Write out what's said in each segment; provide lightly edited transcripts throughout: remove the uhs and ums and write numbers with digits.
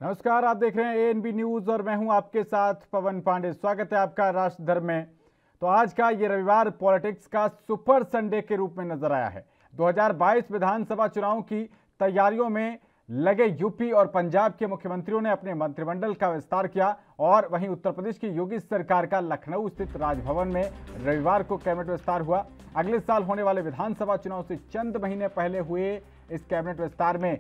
नमस्कार, आप देख रहे हैं एएनबी न्यूज और मैं हूं आपके साथ पवन पांडे। स्वागत है आपका राष्ट्र धर्म में। तो आज का ये रविवार पॉलिटिक्स का सुपर संडे के रूप में नजर आया है। 2022 विधानसभा चुनाव की तैयारियों में लगे यूपी और पंजाब के मुख्यमंत्रियों ने अपने मंत्रिमंडल का विस्तार किया और वहीं उत्तर प्रदेश की योगी सरकार का लखनऊ स्थित राजभवन में रविवार को कैबिनेट विस्तार हुआ। अगले साल होने वाले विधानसभा चुनाव से चंद महीने पहले हुए इस कैबिनेट विस्तार में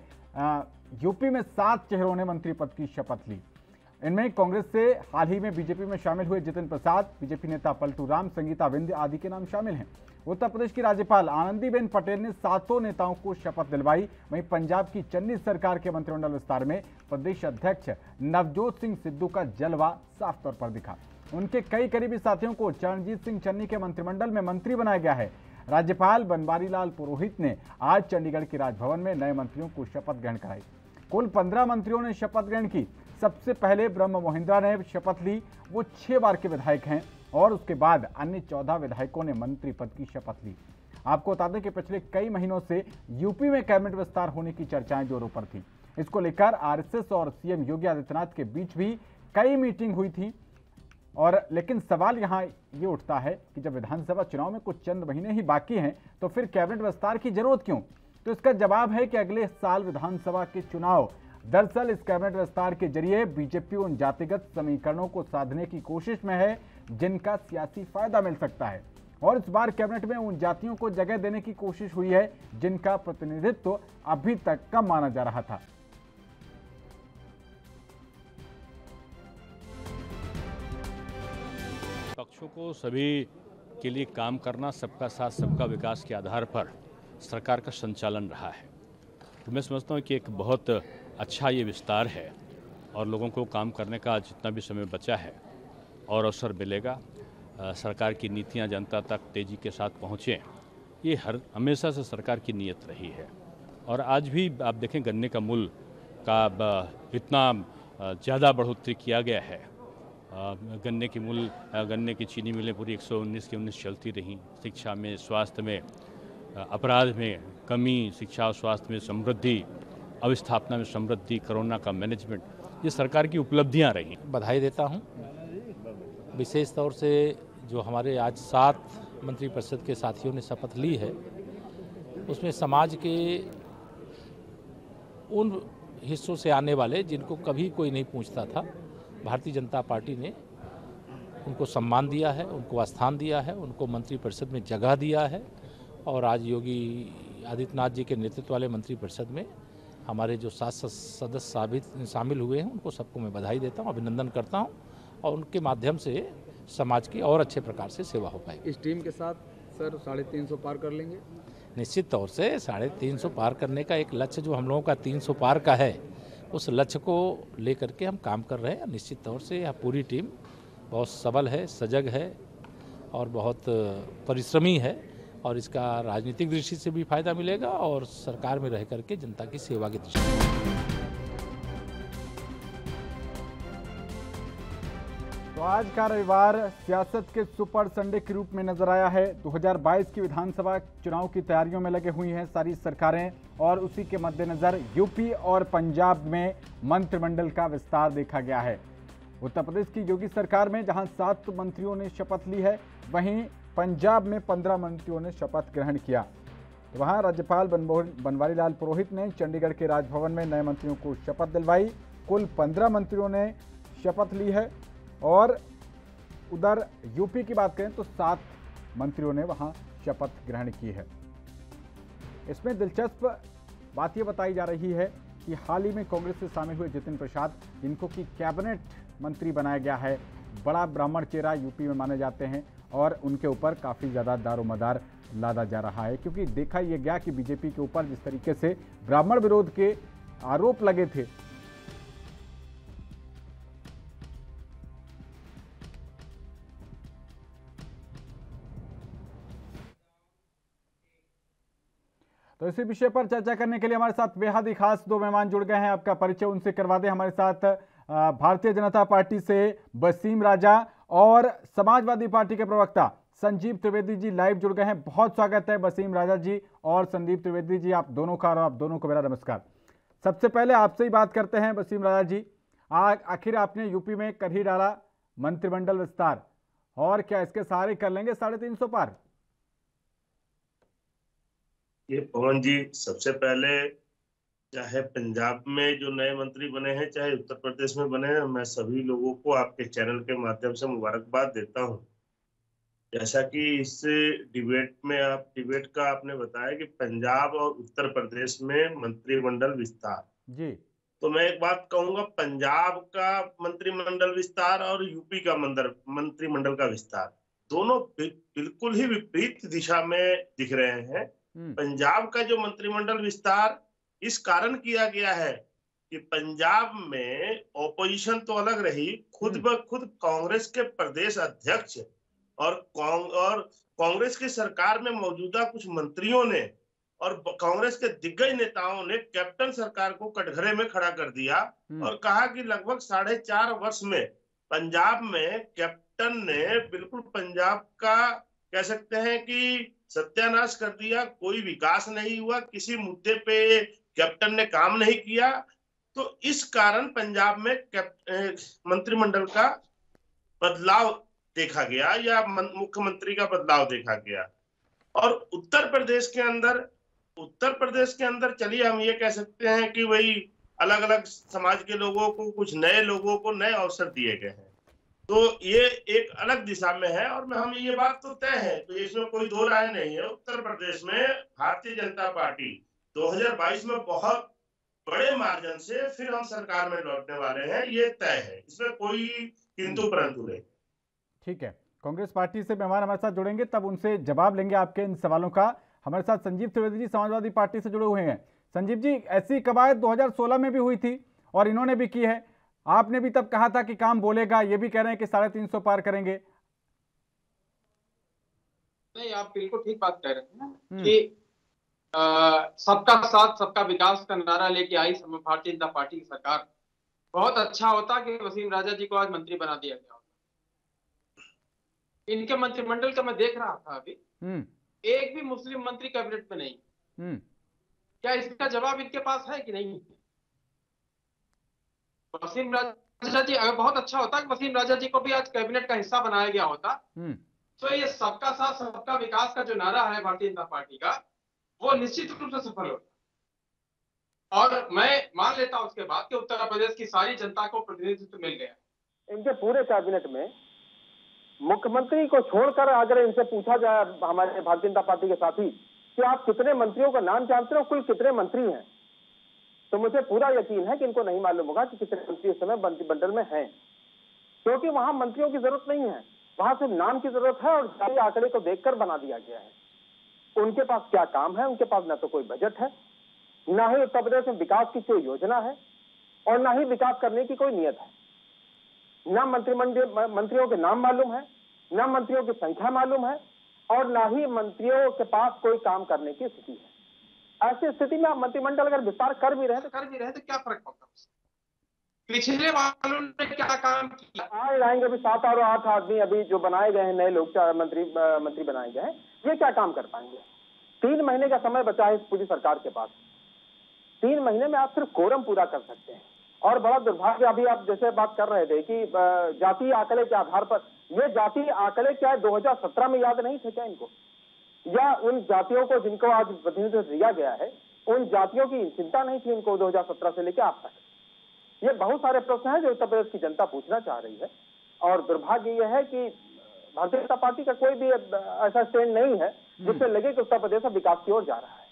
यूपी में 7 चेहरों ने मंत्री पद की शपथ ली। इनमें कांग्रेस से हाल ही में बीजेपी में शामिल हुए जितिन प्रसाद, बीजेपी नेता पलटू राम, संगीता विंध्य आदि के नाम शामिल हैं। उत्तर प्रदेश की राज्यपाल आनंदीबेन पटेल ने 7 नेताओं को शपथ दिलवाई। वहीं पंजाब की चन्नी सरकार के मंत्रिमंडल विस्तार में प्रदेश अध्यक्ष नवजोत सिंह सिद्धू का जलवा साफ तौर पर दिखा। उनके कई करीबी साथियों को चरणजीत सिंह चन्नी के मंत्रिमंडल में मंत्री बनाया गया है। राज्यपाल बनवारी लाल पुरोहित ने आज चंडीगढ़ के राजभवन में नए मंत्रियों को शपथ ग्रहण कराई। कुल 15 मंत्रियों ने शपथ ग्रहण की। सबसे पहले ब्रह्म मोहिंद्रा ने शपथ ली। वो 6 बार के विधायक हैं और उसके बाद अन्य 14 विधायकों ने मंत्री पद की शपथ ली। आपको बता दें कि पिछले कई महीनों से यूपी में कैबिनेट विस्तार होने की चर्चाएं जोरों पर थी। इसको लेकर आरएसएस और सीएम योगी आदित्यनाथ के बीच भी कई मीटिंग हुई थी। और लेकिन सवाल यहाँ ये उठता है कि जब विधानसभा चुनाव में कुछ चंद महीने ही बाकी हैं तो फिर कैबिनेट विस्तार की जरूरत क्यों? तो इसका जवाब है कि अगले साल विधानसभा के चुनाव दरअसल इस कैबिनेट विस्तार के जरिए बीजेपी उन जातिगत समीकरणों को साधने की कोशिश में है जिनका सियासी फायदा मिल सकता है। और इस बार कैबिनेट में उन जातियों को जगह देने की कोशिश हुई है जिनका प्रतिनिधित्व अभी तक कम माना जा रहा था। पक्षों को सभी के लिए काम करना, सबका साथ सबका विकास के आधार पर सरकार का संचालन रहा है। तो मैं समझता हूँ कि एक बहुत अच्छा ये विस्तार है और लोगों को काम करने का जितना भी समय बचा है और अवसर मिलेगा, सरकार की नीतियाँ जनता तक तेज़ी के साथ पहुँचें, ये हमेशा से सरकार की नीयत रही है। और आज भी आप देखें गन्ने का मूल्य का इतना ज़्यादा बढ़ोतरी किया गया है। गन्ने की चीनी मिलें पूरी 119 की 19 चलती रहीं। शिक्षा में, स्वास्थ्य में, अपराध में कमी, शिक्षा और स्वास्थ्य में समृद्धि, अवस्थापना में समृद्धि, कोरोना का मैनेजमेंट, ये सरकार की उपलब्धियां रही। बधाई देता हूं, विशेष तौर से जो हमारे आज 7 मंत्रिपरिषद के साथियों ने शपथ ली है, उसमें समाज के उन हिस्सों से आने वाले जिनको कभी कोई नहीं पूछता था, भारतीय जनता पार्टी ने उनको सम्मान दिया है, उनको स्थान दिया है, उनको मंत्रिपरिषद में जगह दिया है। और आज योगी आदित्यनाथ जी के नेतृत्व वाले मंत्रिपरिषद में हमारे जो 7 सदस्य शामिल हुए हैं, उनको सबको मैं बधाई देता हूं, अभिनंदन करता हूं और उनके माध्यम से समाज की और अच्छे प्रकार से सेवा हो पाएगी। इस टीम के साथ सर 350 पार कर लेंगे? निश्चित तौर से 350 पार करने का एक लक्ष्य जो हम लोगों का 300 पार का है, उस लक्ष्य को लेकर के हम काम कर रहे हैं। निश्चित तौर से यह पूरी टीम बहुत सबल है, सजग है और बहुत परिश्रमी है और इसका राजनीतिक दृष्टि से भी फायदा मिलेगा और सरकार में रह करके जनता की सेवा की दृष्टि से। तो आज का रविवार सियासत के सुपर संडे के रूप में नजर आया है। 2022 की विधानसभा चुनाव की तैयारियों में लगे हुई हैं सारी सरकारें और उसी के मद्देनजर यूपी और पंजाब में मंत्रिमंडल का विस्तार देखा गया है। उत्तर प्रदेश की योगी सरकार में जहां 7 मंत्रियों ने शपथ ली है, वहीं पंजाब में 15 मंत्रियों ने शपथ ग्रहण किया। वहां राज्यपाल बनवारी लाल पुरोहित ने चंडीगढ़ के राजभवन में नए मंत्रियों को शपथ दिलवाई। कुल 15 मंत्रियों ने शपथ ली है और उधर यूपी की बात करें तो 7 मंत्रियों ने वहां शपथ ग्रहण की है। इसमें दिलचस्प बात यह बताई जा रही है कि हाल ही में कांग्रेस से शामिल हुए जितिन प्रसाद, जिनको कि कैबिनेट मंत्री बनाया गया है, बड़ा ब्राह्मण चेहरा यूपी में माने जाते हैं और उनके ऊपर काफ़ी ज़्यादा दारोमदार लादा जा रहा है, क्योंकि देखा यह गया कि बीजेपी के ऊपर जिस तरीके से ब्राह्मण विरोध के आरोप लगे थे, तो इसी विषय पर चर्चा करने के लिए हमारे साथ बेहद ही खास 2 मेहमान जुड़ गए हैं। आपका परिचय उनसे करवा दें। हमारे साथ भारतीय जनता पार्टी से वसीम राजा और समाजवादी पार्टी के प्रवक्ता संजीव त्रिवेदी जी लाइव जुड़ गए हैं। बहुत स्वागत है वसीम राजा जी और संदीप त्रिवेदी जी, आप दोनों का और आप दोनों को मेरा नमस्कार। सबसे पहले आपसे ही बात करते हैं वसीम राजा जी, आखिर आपने यूपी में कर ही डाला मंत्रिमंडल विस्तार, और क्या इसके सहारे कर लेंगे 350 पार? ये पवन जी, सबसे पहले चाहे पंजाब में जो नए मंत्री बने हैं, चाहे उत्तर प्रदेश में बने हैं, मैं सभी लोगों को आपके चैनल के माध्यम से मुबारकबाद देता हूं। जैसा कि इस डिबेट का आपने बताया कि पंजाब और उत्तर प्रदेश में मंत्रिमंडल विस्तार जी, तो मैं एक बात कहूंगा, पंजाब का मंत्रिमंडल विस्तार और यूपी का मंत्रिमंडल का विस्तार दोनों बिल्कुल ही विपरीत दिशा में दिख रहे हैं। पंजाब का जो मंत्रिमंडल विस्तार इस कारण किया गया है कि पंजाब में ओपोजिशन तो अलग रही, खुद ब खुद कांग्रेस के प्रदेश अध्यक्ष और कांग्रेस की सरकार में मौजूदा कुछ मंत्रियों ने और कांग्रेस के दिग्गज नेताओं ने कैप्टन सरकार को कटघरे में खड़ा कर दिया और कहा कि लगभग 4.5 वर्ष में पंजाब में कैप्टन ने बिल्कुल पंजाब का कह सकते हैं कि सत्यानाश कर दिया। कोई विकास नहीं हुआ, किसी मुद्दे पे कैप्टन ने काम नहीं किया। तो इस कारण पंजाब में मंत्रिमंडल का बदलाव देखा गया या मुख्यमंत्री का बदलाव देखा गया। और उत्तर प्रदेश के अंदर चलिए हम ये कह सकते हैं कि वही अलग अलग समाज के लोगों को, कुछ नए लोगों को नए अवसर दिए गए हैं। तो ये एक अलग दिशा में है और हम ये बात तो तय है, तो इसमें कोई दो राय नहीं है। उत्तर प्रदेश में भारतीय जनता पार्टी 2022 में बहुत बड़े मार्जिन से फिर हम सरकार में लौटने वाले हैं, ये तय है, इसमें कोई किंतु परंतु नहीं। ठीक है, कांग्रेस पार्टी से मेहमान हमारे साथ जुड़ेंगे, तब उनसे जवाब लेंगे आपके इन सवालों का। हमारे साथ संजीव त्रिवेदी जी समाजवादी पार्टी से जुड़े हुए हैं। संजीव जी, ऐसी कवायद 2016 में भी हुई थी और इन्होंने भी की है। आपने भी तब कहा था कि काम बोलेगा, ये भी कह रहे हैं कि 350 पार करेंगे। नहीं, आप बिल्कुल ठीक बात कह रहे हैं कि सबका साथ सबका विकास का नारा लेके आई भारतीय जनता पार्टी की सरकार। बहुत अच्छा होता कि वसीम राजा जी को आज मंत्री बना दिया गया होता। इनके मंत्रिमंडल का मैं देख रहा था अभी, एक भी मुस्लिम मंत्री कैबिनेट में नहीं। क्या इसका जवाब इनके पास है कि नहीं? वसीम राजा जी, अगर बहुत अच्छा होता कि वसीम राजा जी को भी आज कैबिनेट का हिस्सा बनाया गया होता, तो ये सबका साथ सबका विकास का जो नारा है भारतीय जनता पार्टी का, वो निश्चित रूप से सफल होता। और मैं मान लेता हूं उसके बाद कि उत्तर प्रदेश की सारी जनता को प्रतिनिधित्व मिल गया। इनके पूरे कैबिनेट में मुख्यमंत्री को छोड़कर अगर इनसे पूछा जाए, हमारे भारतीय जनता पार्टी के साथी, कि आप कितने मंत्रियों का नाम जानते हो, कुल कितने मंत्री हैं, तो मुझे पूरा यकीन है कि इनको नहीं मालूम होगा कि कितने मंत्री इस समय मंत्रिमंडल में हैं। क्योंकि वहां मंत्रियों की जरूरत नहीं है, वहां सिर्फ नाम की जरूरत है और जाली आंकड़े को देखकर बना दिया गया है। उनके पास क्या काम है? उनके पास न तो कोई बजट है, ना ही उत्तर प्रदेश में विकास की कोई योजना है और ना ही विकास करने की कोई नियत है। ना मंत्रियों के नाम मालूम है, ना मंत्रियों की संख्या मालूम है और ना ही मंत्रियों के पास कोई काम करने की स्थिति है। ऐसी स्थिति में आप मंत्रिमंडल अगर विस्तार कर भी रहे तो क्या फर्क पड़ता है? पिछले वालों ने क्या काम किया? आए जाएंगे अभी 7 और 8 आदमी अभी जो बनाए गए हैं, नए लोग मंत्री बनाए गए हैं, ये क्या काम कर पाएंगे? 3 महीने का समय बचा है इस पूरी सरकार के पास। 3 महीने में आप सिर्फ कोरम पूरा कर सकते हैं। और बड़ा दुर्भाग्य, अभी आप जैसे बात कर रहे थे कि जातीय आंकड़े के आधार पर, ये जातीय आंकड़े क्या 2017 में याद नहीं थे क्या इनको? या उन जातियों को जिनको आज प्रतिनिधित्व दिया गया है, उन जातियों की चिंता नहीं थी इनको 2017 से लेकर अब तक? ये बहुत सारे प्रश्न हैं जो उत्तर प्रदेश की जनता पूछना चाह रही है। और दुर्भाग्य यह है कि भारतीय जनता पार्टी का कोई भी ऐसा स्टैंड नहीं है जिससे लगे कि उत्तर प्रदेश विकास की ओर जा रहा है।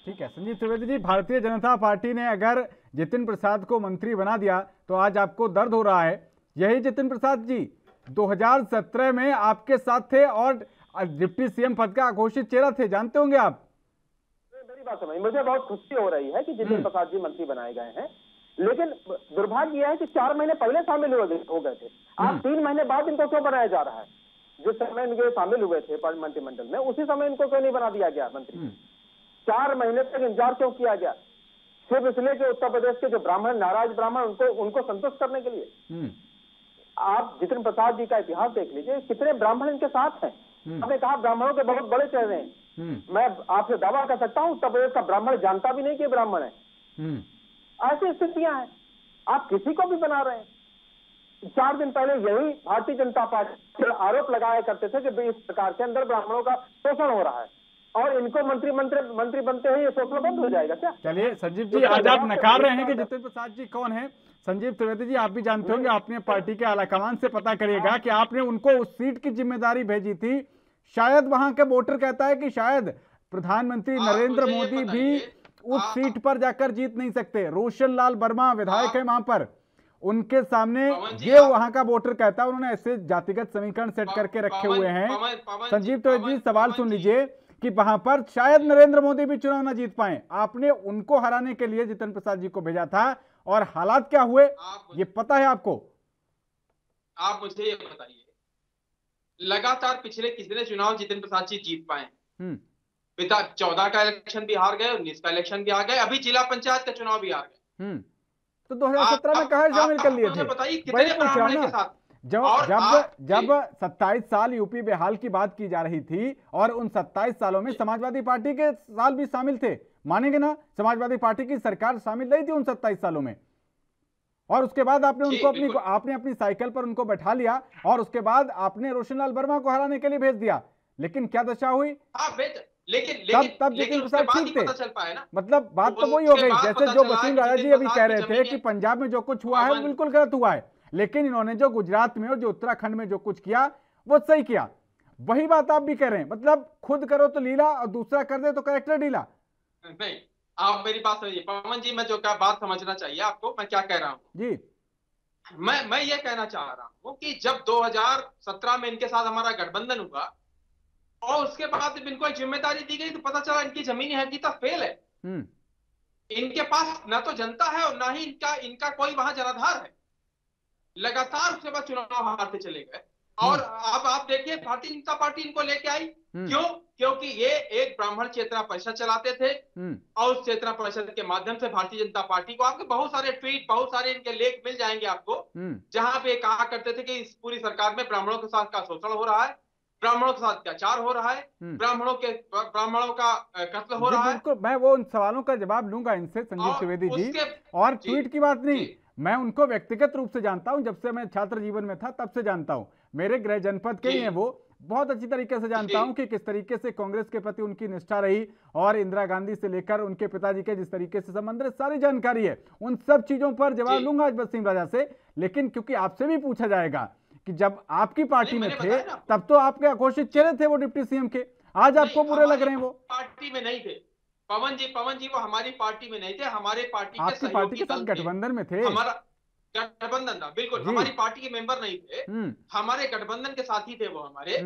ठीक है संजीव त्रिवेदी जी, भारतीय जनता पार्टी ने अगर जितिन प्रसाद को मंत्री बना दिया तो आज आपको दर्द हो रहा है। यही जितिन प्रसाद जी 2017 में आपके साथ थे और डिप्टी सीएम पद का घोषित चेहरा थे, जानते होंगे आप। मेरी बात समझ, मुझे बहुत खुशी हो रही है कि जितिन प्रसाद जी मंत्री बनाए गए हैं, लेकिन दुर्भाग्य यह है कि 4 महीने पहले शामिल हो गए थे। आप 3 महीने बाद इनको क्यों बनाया जा रहा है? जिस समय इनके शामिल हुए थे मंत्रिमंडल में, उसी समय इनको क्यों नहीं बना दिया गया मंत्री? 4 महीने तक इंतजार क्यों किया गया? सिर्फ इसलिए कि उत्तर प्रदेश के जो ब्राह्मण, नाराज ब्राह्मण, उनको संतुष्ट करने के लिए। आप जितिन प्रसाद जी का इतिहास देख लीजिए, कितने ब्राह्मण इनके साथ हैं। आपने कहा ब्राह्मणों के बहुत बड़े चेहरे हैं, मैं आपसे दावा कर सकता हूं उत्तर प्रदेश का ब्राह्मण जानता भी नहीं कि ब्राह्मण है। ऐसी स्थितियां हैं। आप किसी को भी बना रहे हैं। 4 दिन पहले यही भारतीय जनता पार्टी आरोप लगाया करते थे कि इस प्रकार के अंदर ब्राह्मणों का शोषण हो रहा है और इनको मंत्री बनते हैं ये शोषण बंद हो जाएगा क्या? चलिए संजीव जी, आज आप नकार रहे हैं कि जितेंद्र प्रसाद जी कौन है। संजीव त्रिवेदी जी, आप भी जानते होंगे, आपने पार्टी के आलाकमान से पता करिएगा कि आपने उनको उस सीट की जिम्मेदारी भेजी थी। शायद वहां के वोटर कहता है कि शायद प्रधानमंत्री नरेंद्र मोदी भी उस सीट पर जाकर जीत नहीं सकते। रोशन लाल वर्मा विधायक है वहां पर, उनके सामने ये वहां का वोटर कहता है, उन्होंने ऐसे जातिगत समीकरण सेट करके रखे हुए हैं। संजीव त्रिवेदी जी, सवाल सुन लीजिए कि वहां पर शायद नरेंद्र मोदी भी चुनाव ना जीत पाए। आपने उनको हराने के लिए जितेंद्र प्रसाद जी को भेजा था और हालात क्या हुए ये पता है आपको? आप मुझे ये बताइए, लगातार पिछले कितने चुनाव जितेंद्र प्रसाद जी जीत पाए? 14 का इलेक्शन भी हार गए, 19 का इलेक्शन भी हार गए, अभी जिला पंचायत का चुनाव भी हार गए। तो 2017 में कहा शामिल कर लिए थे? वही पूछ रहा हूं ना। जब 27 साल यूपी बिहार की बात की जा रही थी और उन 27 सालों में समाजवादी पार्टी के साल भी शामिल थे, मानेंगे ना? समाजवादी पार्टी की सरकार शामिल रही थी उन 27 सालों में, और उसके बाद आपने उनको आपने अपनी साइकिल पर उनको बैठा लिया और उसके बाद आपने रोशन लाल वर्मा को हराने के लिए भेज दिया। लेकिन क्या दशा हुई? तब जितेंद्र प्रसाद ठीक थे। मतलब बात तो वही हो गई, जैसे जो वसीम राजा जी अभी कह रहे थे कि पंजाब में जो कुछ हुआ है बिल्कुल गलत हुआ है, लेकिन इन्होंने जो गुजरात में और जो उत्तराखंड में जो कुछ किया वो सही किया। वही बात आप भी कह रहे हैं, मतलब खुद करो तो लीला और दूसरा कर दे तो कैरेक्टर ढीला। नहीं, आप मेरी बात समझिए पवन जी, मैं जो क्या बात समझना चाहिए आपको, मैं क्या कह रहा हूँ जी। मैं ये कहना चाह रहा हूँ कि जब 2017 में इनके साथ हमारा गठबंधन हुआ और उसके बाद जब इनको एक जिम्मेदारी दी गई तो पता चला इनकी जमीनी हकीकत फेल है। इनके पास ना तो जनता है और ना ही इनका कोई वहां जनाधार है। लगातार उसके बाद चुनाव हारते चले गए और अब आप देखिए भारतीय जनता पार्टी इनको लेके आई। क्यों? क्योंकि ये एक ब्राह्मण चेतना परिषद चलाते थे और उस चेतना परिषद के माध्यम से भारतीय जनता पार्टी को, आपके बहुत सारे ट्वीट, बहुत सारे इनके लेख मिल जाएंगे आपको, जहां पे कहा करते थे कि इस पूरी सरकार में ब्राह्मणों के साथ का शोषण हो रहा है, ब्राह्मणों के साथ अत्याचार हो रहा है, ब्राह्मणों का कत्ल हो रहा है। बिल्कुल, मैं वो उन सवालों का जवाब लूंगा इनसे संजीव त्रिवेदी जी। और ट्वीट की बात नहीं, मैं उनको व्यक्तिगत रूप से जानता हूं, जब से मैं छात्र जीवन में था तब से जानता हूं, मेरे गृह जनपद के ही हैं वो, बहुत अच्छी तरीके से जानता हूं कि किस तरीके से कांग्रेस के प्रति उनकी निष्ठा रही और इंदिरा गांधी से लेकर उनके पिताजी के जिस तरीके से संबंध रहे, सारी जानकारी है। उन सब चीजों पर जवाब लूंगा आज वसीम राजा से, लेकिन क्योंकि आपसे भी पूछा जाएगा कि जब आपकी पार्टी में थे तब तो आपके अघोषित चेहरे थे वो डिप्टी सीएम के, आज आपको बुरे लग रहे हैं। वो पार्टी में नहीं थे पवन जी वो हमारी पार्टी में नहीं थे, हमारे पार्टी आपकी पार्टी के साथ गठबंधन में थे। हमारा गठबंधन था, बिल्कुल हमारी पार्टी के मेंबर नहीं थे, हमारे गठबंधन के साथी थे वो हमारे।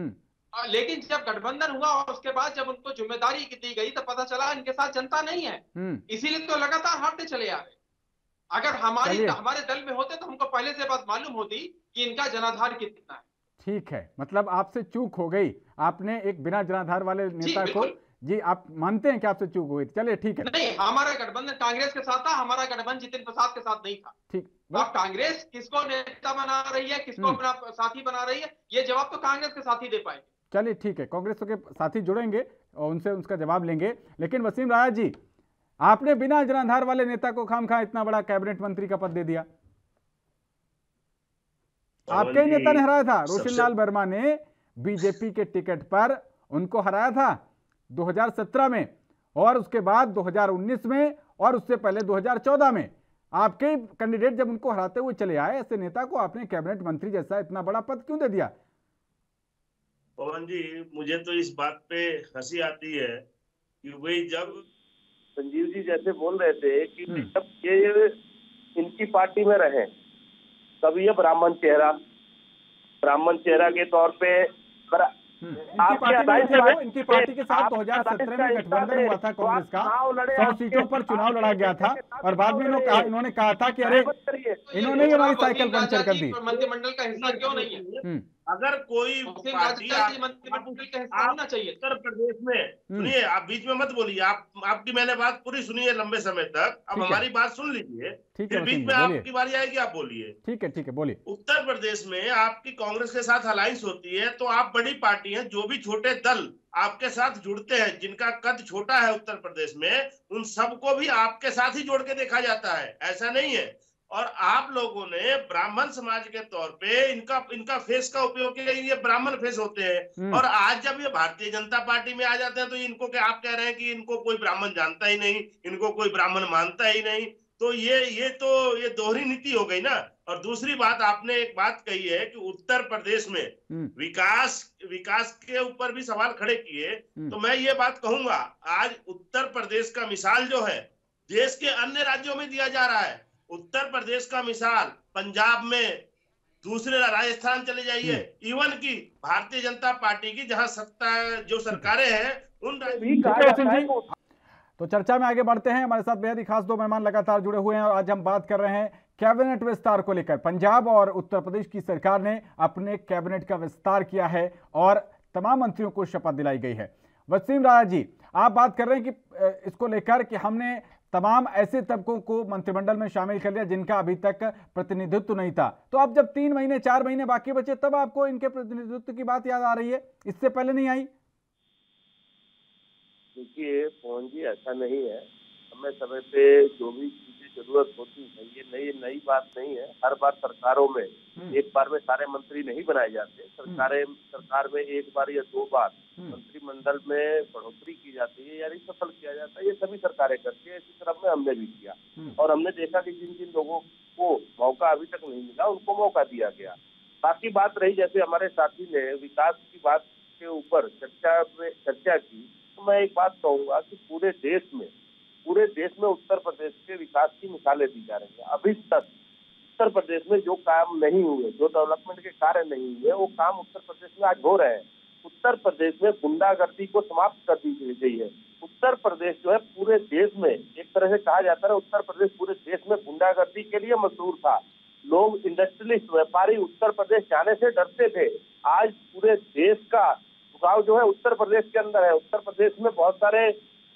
लेकिन जब गठबंधन हुआ और उसके बाद जब उनको जिम्मेदारी दी गई तो पता चला इनके साथ जनता नहीं है, इसीलिए तो लगातार हारते चले आ रहे। अगर हमारे दल में होते तो हमको पहले से बात मालूम होती कि इनका जनाधार कितना है। ठीक है, मतलब आपसे चूक हो गई, आपने एक बिना जनाधार वाले नेता को, जी आप मानते हैं कि आपसे चूक हुई? चलिए ठीक है। नहीं, हमारा गठबंधन कांग्रेस के साथ था, हमारा गठबंधन जितेंद्र प्रसाद के साथ नहीं था। ठीक, अब कांग्रेस किसको नेता बना रही है, किसको अपना साथी बना रही है, ये जवाब तो कांग्रेस के साथी दे पाएंगे। चलिए ठीक है, कांग्रेस के साथी जुड़ेंगे और उनसे उसका जवाब लेंगे। लेकिन वसीम राजा जी, आपने बिना जनाधार वाले नेता को खामखा इतना बड़ा कैबिनेट मंत्री का पद दे दिया। आपके ही नेता ने हराया था, रोशन लाल वर्मा ने बीजेपी के टिकट पर उनको हराया था 2017 में, और उसके बाद 2019 में, और उससे पहले 2014 में। आपके कैंडिडेट जब उनको हराते हुए चले आए, ऐसे नेता को आपने कैबिनेट मंत्री जैसा इतना बड़ा पद क्यों दे दिया? पवन जी, मुझे तो इस बात पे हंसी आती है कि वही जब संजीव जी जैसे बोल रहे थे कि जब ये इनकी पार्टी में रहे तब ये ब्राह्मण चेहरा के तौर पे इनकी पार्टी के साथ 2017 में गठबंधन हुआ था कांग्रेस का, 100 सीटों पर चुनाव लड़ा गया था और बाद में इन्होंने कहा था कि अरे इन्होंने ही हमारी साइकिल पंचर कर दी। मंत्रिमंडल का हिस्सा क्यों नहीं है? अगर कोई पार्टी उत्तर प्रदेश में, सुनिए आप बीच में मत बोलिए, आपकी मैंने बात पूरी सुनी है लंबे समय तक, अब हमारी बात सुन लीजिए, फिर बीच में आपकी बारी आएगी आप बोलिए। ठीक है बोलिए। उत्तर प्रदेश में आपकी कांग्रेस के साथ अलायंस होती है तो आप बड़ी पार्टी हैं, जो भी छोटे दल आपके साथ जुड़ते हैं, जिनका कद छोटा है उत्तर प्रदेश में, उन सबको भी आपके साथ ही जोड़ के देखा जाता है, ऐसा नहीं है। और आप लोगों ने ब्राह्मण समाज के तौर पे इनका फेस का उपयोग किया। ये ब्राह्मण फेस होते हैं और आज जब ये भारतीय जनता पार्टी में आ जाते हैं तो इनको क्या आप कह रहे हैं कि इनको कोई ब्राह्मण जानता ही नहीं, इनको कोई ब्राह्मण मानता ही नहीं। तो ये दोहरी नीति हो गई ना। और दूसरी बात, आपने एक बात कही है कि उत्तर प्रदेश में विकास के ऊपर भी सवाल खड़े किए। तो मैं ये बात कहूंगा, आज उत्तर प्रदेश का मिसाल जो है देश के अन्य राज्यों में दिया जा रहा है। उत्तर प्रदेश का मिसाल पंजाब में, दूसरे राजस्थान चले जाइए, इवन की भारतीय जनता पार्टी की जहां सत्ता जो सरकारें हैं उन तो चर्चा में आगे बढ़ते हैं। हमारे साथ बेहद ही खास दो मेहमान लगातार जुड़े हुए हैं और आज हम बात कर रहे हैं कैबिनेट विस्तार को लेकर। पंजाब और उत्तर प्रदेश की सरकार ने अपने कैबिनेट का विस्तार किया है और तमाम मंत्रियों को शपथ दिलाई गई है। वसीम राजा जी, आप बात कर रहे हैं कि इसको लेकर कि हमने तमाम ऐसे तबकों को मंत्रिमंडल में शामिल कर लिया जिनका अभी तक प्रतिनिधित्व नहीं था। तो अब जब 3 महीने 4 महीने बाकी बचे तब आपको इनके प्रतिनिधित्व की बात याद आ रही है, इससे पहले नहीं आई? देखिए पवन जी, ऐसा नहीं है। समय समय पे जो भी चीजें जरूरत होती है, ये नई बात नहीं है। हर बार सरकारों में एक बार में सारे मंत्री नहीं बनाए जाते। सरकार में एक बार या 2 बार मंत्रिमंडल में बढ़ोतरी की जाती है या रिशफल किया जाता है। ये सभी सरकारें करती है, इसी तरह में हमने भी किया और हमने देखा कि जिन जिन लोगों को मौका अभी तक नहीं मिला उनको मौका दिया गया। बाकी बात रही, जैसे हमारे साथी ने विकास की बात के ऊपर चर्चा की, तो मैं एक बात कहूंगा कि पूरे देश में उत्तर प्रदेश के विकास की मिसालें दी जा रही है। अभी तक उत्तर प्रदेश में जो काम नहीं हुए, जो डेवलपमेंट के कार्य नहीं हुए, वो काम उत्तर प्रदेश में आज हो रहे हैं। उत्तर प्रदेश में गुंडागर्दी को समाप्त कर दी गई है। उत्तर प्रदेश जो है पूरे देश में, एक तरह से कहा जाता है उत्तर प्रदेश पूरे देश में गुंडागर्दी के लिए मशहूर था। लोग, इंडस्ट्रियलिस्ट, व्यापारी उत्तर प्रदेश जाने से डरते थे। आज पूरे देश का झुकाव जो है उत्तर प्रदेश के अंदर है। उत्तर प्रदेश में बहुत सारे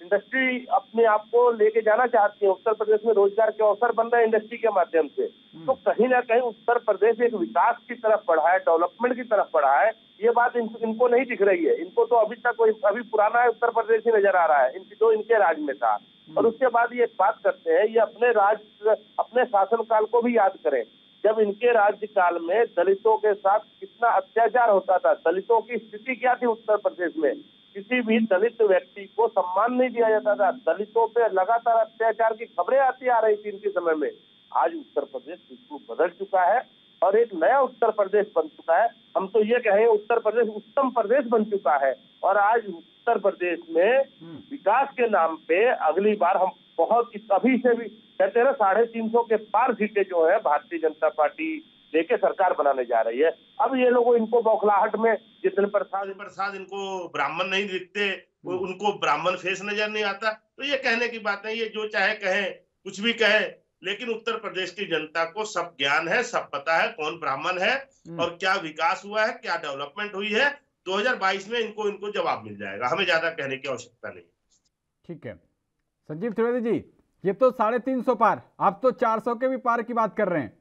इंडस्ट्री अपने आप को लेके जाना चाहती है। उत्तर प्रदेश में रोजगार के अवसर बन रहे हैं इंडस्ट्री के माध्यम से। तो कहीं ना कहीं उत्तर प्रदेश एक विकास की तरफ बढ़ा है, डेवलपमेंट की तरफ बढ़ा है। ये बात इनको नहीं दिख रही है। इनको तो अभी पुराना है उत्तर प्रदेश ही नजर आ रहा है, इनके राज में था। और उसके बाद ये बात करते हैं, ये अपने शासनकाल को भी याद करें। जब इनके राज्यकाल में दलितों के साथ कितना अत्याचार होता था, दलितों की स्थिति क्या थी उत्तर प्रदेश में, किसी भी दलित व्यक्ति को सम्मान नहीं दिया जाता था। दलितों पे लगातार अत्याचार की खबरें आती आ रही थी इनके समय में। आज उत्तर प्रदेश बिल्कुल बदल चुका है और एक नया उत्तर प्रदेश बन चुका है। हम तो ये कहें उत्तर प्रदेश उत्तम प्रदेश बन चुका है। और आज उत्तर प्रदेश में विकास के नाम पे अगली बार हम बहुत अभी से भी कहते हैं ना 350 के पार सीटें जो है भारतीय जनता पार्टी लेके सरकार बनाने जा रही है। अब ये लोग इनको बौखलाहट में जितने प्रसाद इनको ब्राह्मण नहीं दिखते, उनको ब्राह्मण फेस नजर नहीं आता। तो ये कहने की बात है, ये जो चाहे कहें, कुछ भी कहे, लेकिन उत्तर प्रदेश की जनता को सब ज्ञान है, सब पता है कौन ब्राह्मण है और क्या विकास हुआ है, क्या डेवलपमेंट हुई है। 2022 में इनको जवाब मिल जाएगा। हमें ज्यादा कहने की आवश्यकता नहीं। ठीक है संजीव त्रिवेदी जी, ये तो 350 पार, आप तो 400 के भी पार की बात कर रहे हैं।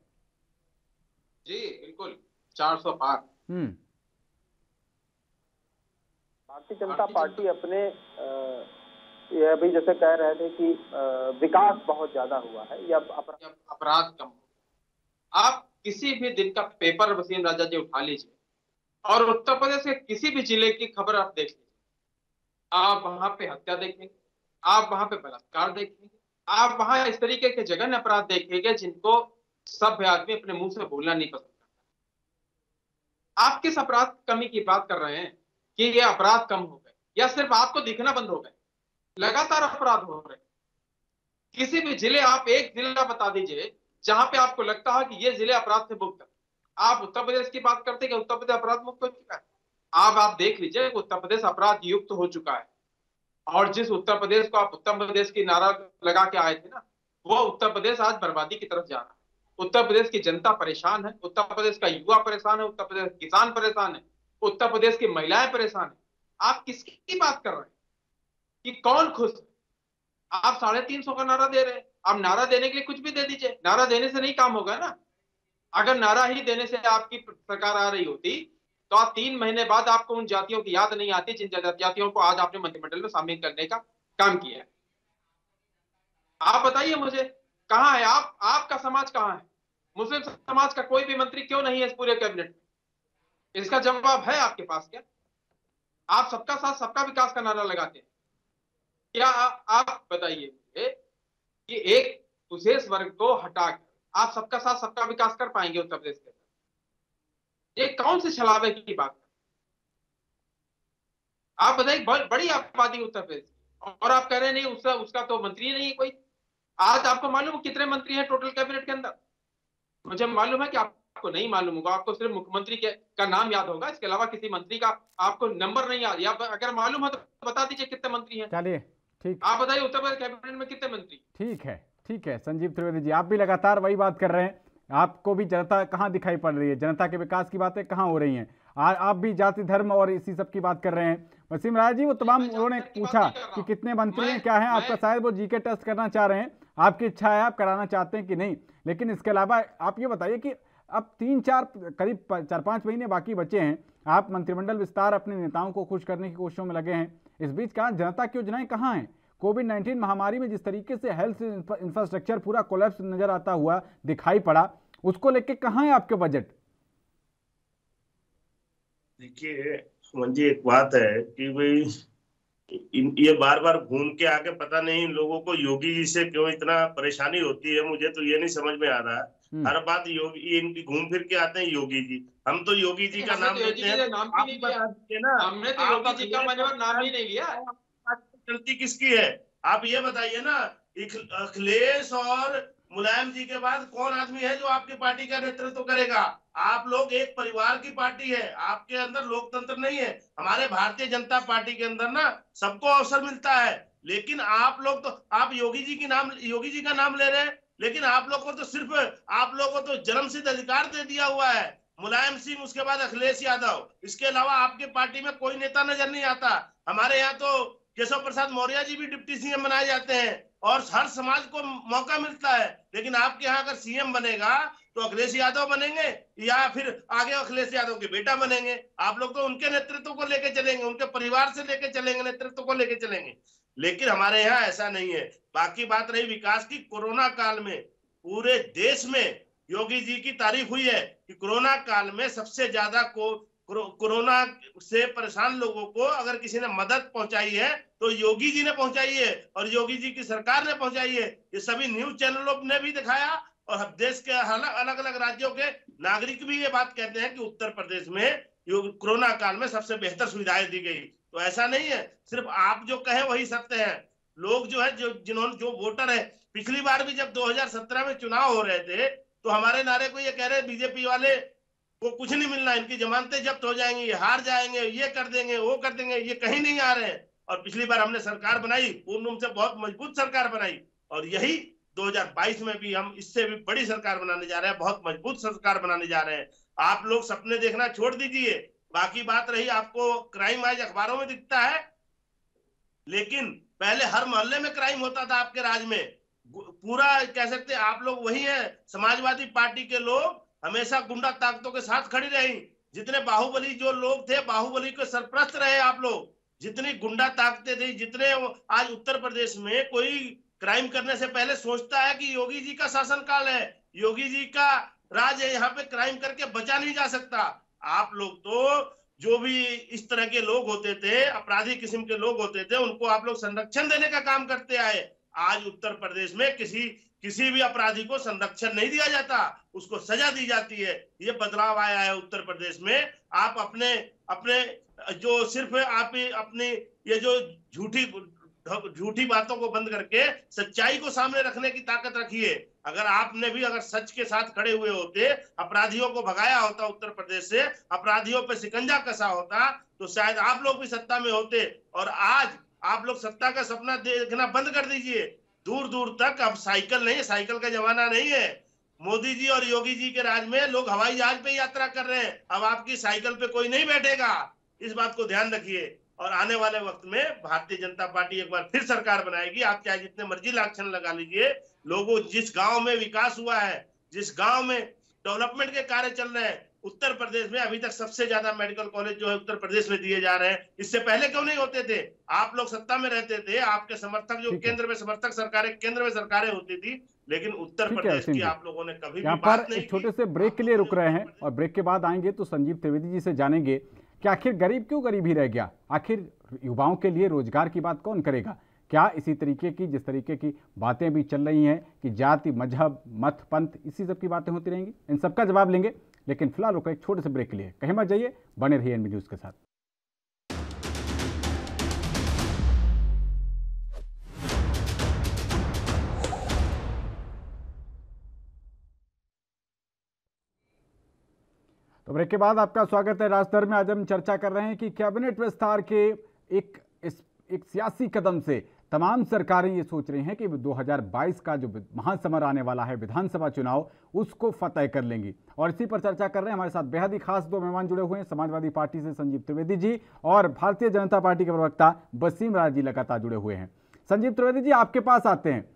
जी बिल्कुल 400 पार। भारतीय जनता पार्टी अपने ये अभी जैसे कह रहे थे कि विकास बहुत ज्यादा हुआ है या अपराध कम। आप किसी भी दिन का पेपर वसीम राजा जी उठा लीजिए और उत्तर प्रदेश के किसी भी जिले की खबर आप देख लीजिए, आप वहां पे हत्या देखेंगे, आप वहां पे बलात्कार देखेंगे, आप वहां इस तरीके के जघन्य अपराध देखेंगे जिनको सभ्य आदमी अपने मुंह से बोलना नहीं पसंद करता। आप किस अपराध कमी की बात कर रहे हैं कि ये अपराध कम हो गए या सिर्फ आपको दिखना बंद हो गए? लगातार अपराध हो रहे। किसी भी जिले, आप एक जिला बता दीजिए जहां पे आपको लगता है कि ये जिले अपराध से मुक्त है। आप उत्तर प्रदेश की बात करते हैं कि उत्तर प्रदेश अपराध मुक्त हो चुका है। आप देख लीजिए उत्तर प्रदेश अपराध युक्त हो चुका है। और जिस उत्तर प्रदेश को आप उत्तर प्रदेश की नारा लगा के आए थे ना, वो उत्तर प्रदेश आज बर्बादी की तरफ जा रहा है। उत्तर प्रदेश की जनता परेशान है, उत्तर प्रदेश का युवा परेशान है, उत्तर प्रदेश के किसान परेशान है, उत्तर प्रदेश की महिलाएं परेशान है। आप किसकी बात कर रहे हैं कि कौन खुश है? आप 350 का नारा दे रहे हैं। आप नारा देने के लिए कुछ भी दे दीजिए, नारा देने से नहीं काम होगा ना। अगर नारा ही देने से आपकी सरकार आ रही होती तो आज 3 महीने बाद आपको उन जातियों की याद नहीं आती जिन जातियों को आज आपने मंत्रिमंडल में शामिल करने का काम किया है। आप बताइए मुझे कहाँ है आपका समाज कहाँ है? मुस्लिम समाज का कोई भी मंत्री क्यों नहीं है इस पूरे कैबिनेट में? इसका जवाब है आपके पास क्या? आप सबका साथ सबका विकास का नारा लगाते हैं क्या? आप बताइए मुझे कि एक विशेष वर्ग को हटाकर आप सबका साथ सबका विकास कर पाएंगे उत्तर प्रदेश के अंदर? ये कौन सी छलावे की बात है? आप बताइए, बड़ी आबादी उत्तर प्रदेश और आप कह रहे नहीं उसका तो मंत्री नहीं है कोई। आज आपको मालूम है कितने मंत्री हैं टोटल कैबिनेट के अंदर? मुझे मालूम है कि आपको नहीं मालूम होगा, आपको सिर्फ मुख्यमंत्री का नाम याद होगा, इसके अलावा किसी मंत्री का आपको नंबर नहीं याद, या अगर मालूम है तो बता दीजिए कितने मंत्री हैं। चलिए ठीक, आप बताइए उत्तर प्रदेश कैबिनेट में कितने मंत्री? ठीक है संजीव त्रिवेदी जी, आप भी लगातार वही बात कर रहे हैं। आपको भी जनता कहाँ दिखाई पड़ रही है? जनता के विकास की बातें कहाँ हो रही हैं? आप भी जाति धर्म और इसी सब की बात कर रहे हैं। वसीम राय जी, वो तमाम उन्होंने पूछा कि कितने मंत्री हैं, क्या है आपका, शायद वो जीके टेस्ट करना चाह रहे हैं, आपकी इच्छा है, आप कराना चाहते हैं कि नहीं। लेकिन इसके अलावा आप ये बताइए कि अब 3-4 करीब 4-5 महीने बाकी बचे हैं, आप मंत्रिमंडल विस्तार अपने नेताओं को खुश करने की कोशिशों में लगे हैं। इस बीच कहाँ जनता की योजनाएं कहाँ हैं? कोविड-19 महामारी में जिस तरीके से हेल्थ इंफ्रास्ट्रक्चर पूरा कोलैप्स नजर आता हुआ दिखाई पड़ा, उसको लेके कहाँ है आपके बजट? देखिए सुमन जी, एक बात है कि भाई ये बार बार घूम के आके पता नहीं इन लोगों को योगी जी से क्यों इतना परेशानी होती है, मुझे तो ये नहीं समझ में आ रहा है। हर बात योगी, इनकी घूम फिर के आते हैं योगी जी। हम तो योगी जी का नाम लेते हैं, आप बता दीजिए ना, हमने तो योगी जी का नाम ही नहीं लिया। गलती किसकी है आप ये बताइए ना। अखिलेश और मुलायम जी के बाद कौन आदमी है जो आपकी पार्टी का नेतृत्व करेगा? आप लोग एक परिवार की पार्टी है, आपके अंदर लोकतंत्र नहीं है। हमारे भारतीय जनता पार्टी के अंदर ना सबको अवसर मिलता है, लेकिन आप लोग तो, आप योगी जी का नाम ले रहे हैं, लेकिन आप लोग को तो सिर्फ, आप लोग को तो जन्मसिद्ध अधिकार दे दिया हुआ है। मुलायम सिंह, उसके बाद अखिलेश यादव, इसके अलावा आपके पार्टी में कोई नेता नजर नहीं आता। हमारे यहाँ तो केशव प्रसाद मौर्य जी भी डिप्टी सीएम बनाए जाते हैं और हर समाज को मौका मिलता है। लेकिन आपके यहाँ अगर सीएम बनेगा तो अखिलेश यादव बनेंगे या फिर आगे अखिलेश यादव के बेटा बनेंगे। आप लोग तो उनके नेतृत्व को लेके चलेंगे, उनके परिवार से लेके चलेंगे, नेतृत्व को लेके चलेंगे। लेकिन हमारे यहाँ ऐसा नहीं है। बाकी बात रही विकास की, कोरोना काल में पूरे देश में योगी जी की तारीफ हुई है कि कोरोना काल में सबसे ज्यादा कोरोना से परेशान लोगों को अगर किसी ने मदद पहुंचाई है तो योगी जी ने पहुंचाई है और योगी जी की सरकार ने पहुंचाई है। ये सभी न्यूज चैनलों ने भी दिखाया और देश के अलग अलग राज्यों के नागरिक भी ये बात कहते हैं कि उत्तर प्रदेश में कोरोना काल में सबसे बेहतर सुविधाएं दी गई। तो ऐसा नहीं है सिर्फ आप जो कहे वही सत्य है। लोग जो है, जो वोटर है, पिछली बार भी जब 2017 में चुनाव हो रहे थे तो हमारे नारे को ये कह रहे बीजेपी वाले को कुछ नहीं मिलना, इनकी जमानतें जब्त हो जाएंगी, ये हार जाएंगे, ये कर देंगे, वो कर देंगे, ये कहीं नहीं आ रहे हैं। और पिछली बार हमने सरकार बनाई, पूर्ण से बहुत मजबूत सरकार बनाई और यही 2022 में भी हम इससे भी बड़ी सरकार बनाने जा रहे हैं, बहुत मजबूत सरकार बनाने जा रहे हैं। आप लोग सपने देखना छोड़ दीजिए। बाकी बात रही, आपको क्राइम आज अखबारों में दिखता है, लेकिन पहले हर मोहल्ले में क्राइम होता था आपके राज में। पूरा कह सकते आप लोग वही है। समाजवादी पार्टी के लोग हमेशा गुंडा ताकतों के साथ खड़ी रही। जितने बाहुबली जो लोग थे, बाहुबली के सरपरस्त रहे आप लोग। जितनी गुंडा ताकतें थी, जितने आज उत्तर प्रदेश में कोई क्राइम करने से पहले सोचता है कि योगी जी का शासनकाल है, योगी जी का राज है, यहाँ पे क्राइम करके बचा नहीं जा सकता। आप लोग तो जो भी इस तरह के लोग होते थे, अपराधी किस्म के लोग होते थे, उनको आप लोग संरक्षण देने का काम करते आए। आज उत्तर प्रदेश में किसी भी अपराधी को संरक्षण नहीं दिया जाता, उसको सजा दी जाती है। ये बदलाव आया है उत्तर प्रदेश में। आप अपने जो सिर्फ आप अपनी ये जो झूठी बातों को बंद करके सच्चाई को सामने रखने की ताकत रखिए। अगर आपने भी अगर सच के साथ खड़े हुए होते, अपराधियों को भगाया होता उत्तर प्रदेश से, अपराधियों पे शिकंजा कसा होता, तो शायद आप लोग भी सत्ता में होते। और आज आप लोग सत्ता का सपना देखना बंद कर दीजिए। दूर दूर तक अब साइकिल नहीं है, साइकिल का जमाना नहीं है। मोदी जी और योगी जी के राज में लोग हवाई जहाज पे यात्रा कर रहे हैं, अब आपकी साइकिल पे कोई नहीं बैठेगा। इस बात को ध्यान रखिए। और आने वाले वक्त में भारतीय जनता पार्टी एक बार फिर सरकार बनाएगी। आप चाहे जितने मर्जी लाक्षण लगा लीजिए, लोगों जिस गांव में विकास हुआ है, जिस गांव में डेवलपमेंट के कार्य चल रहे हैं, उत्तर प्रदेश में अभी तक सबसे ज्यादा मेडिकल कॉलेज जो है उत्तर प्रदेश में दिए जा रहे हैं। इससे पहले क्यों नहीं होते थे? आप लोग सत्ता में रहते थे, आपके समर्थक जो केंद्र में समर्थक सरकारें, केंद्र में सरकारें होती थी, लेकिन उत्तर प्रदेश की आप लोगों ने कभी भी बात नहीं की। छोटे से ब्रेक के लिए रुक रहे हैं और ब्रेक के बाद आएंगे तो संजीव त्रिवेदी जी से जानेंगे कि आखिर गरीब क्यों गरीब ही रह गया, आखिर युवाओं के लिए रोजगार की बात कौन करेगा। क्या इसी तरीके की जिस तरीके की बातें भी चल रही हैं कि जाति, मजहब, मत, पंथ, इसी सब की बातें होती रहेंगी, इन सबका जवाब लेंगे। लेकिन फिलहाल रुको एक छोटे से ब्रेक के लिए, कहीं मत जाइए, बने रहिए एनबी न्यूज के साथ। तो ब्रेक के बाद आपका स्वागत है। राजधर में आज हम चर्चा कर रहे हैं कि कैबिनेट विस्तार के एक सियासी कदम से तमाम सरकारें ये सोच रही हैं कि 2022 का जो महासमर आने वाला है, विधानसभा चुनाव, उसको फतेह कर लेंगी। और इसी पर चर्चा कर रहे हैं। हमारे साथ बेहद ही खास दो मेहमान जुड़े हुए हैं। समाजवादी पार्टी से संजीव त्रिवेदी जी और भारतीय जनता पार्टी के प्रवक्ता वसीम राजा जी लगातार जुड़े हुए हैं। संजीव त्रिवेदी जी, आपके पास आते हैं।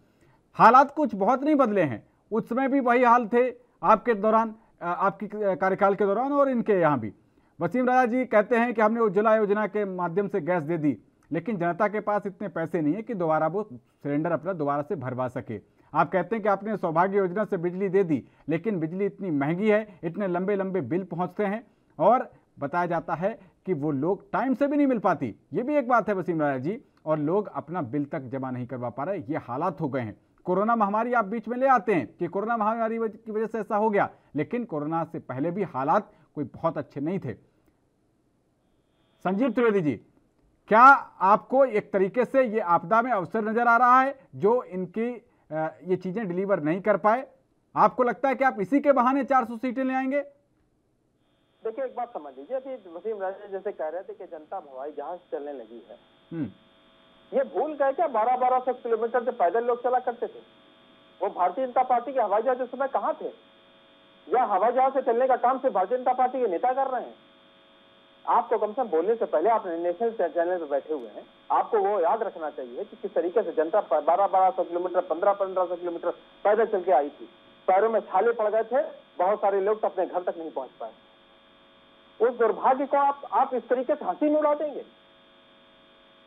हालात कुछ बहुत नहीं बदले हैं, उस समय भी वही हाल थे आपके दौरान, आपकी कार्यकाल के दौरान और इनके यहाँ भी। वसीम राजा जी कहते हैं कि हमने उज्ज्वला योजना के माध्यम से गैस दे दी, लेकिन जनता के पास इतने पैसे नहीं है कि दोबारा वो सिलेंडर अपना दोबारा से भरवा सके। आप कहते हैं कि आपने सौभाग्य योजना से बिजली दे दी, लेकिन बिजली इतनी महंगी है, इतने लंबे लंबे बिल पहुंचते हैं और बताया जाता है कि वो लोग टाइम से भी नहीं मिल पाती। ये भी एक बात है वसीम राजा जी, और लोग अपना बिल तक जमा नहीं करवा पा रहे। ये हालात हो गए हैं। कोरोना महामारी आप बीच में ले आते हैं कि कोरोना महामारी की वजह से ऐसा हो गया, लेकिन कोरोना से पहले भी हालात कोई बहुत अच्छे नहीं थे। संजीव त्रिवेदी जी, क्या आपको एक तरीके से ये आपदा में अवसर नजर आ रहा है जो इनकी ये चीजें डिलीवर नहीं कर पाए? आपको लगता है कि आप इसी के बहाने 400 सीटें ले आएंगे? देखिए, एक बात समझ लीजिए कि वसीम राजा जैसे कह रहे थे कि जनता हवाई जहाज चलने लगी है, ये भूल गए क्या 1200 किलोमीटर से पैदल लोग चला करते थे? वो भारतीय जनता पार्टी के हवाई जहाज उस समय कहाँ थे? या हवाई जहाज से चलने का काम सिर्फ भारतीय जनता पार्टी के नेता कर रहे हैं? आपको कम से कम बोलने से पहले आप नेशनल चैनल पे बैठे हुए हैं, आपको वो याद रखना चाहिए कि किस तरीके से जनता 1200 किलोमीटर, 1500 किलोमीटर पैदल चल के आई थी। पैरों में छाले पड़ गए थे, बहुत सारे लोग तो अपने घर तक नहीं पहुंच पाए। उस दुर्भाग्य को आप इस तरीके से हंसी में उड़ा देंगे?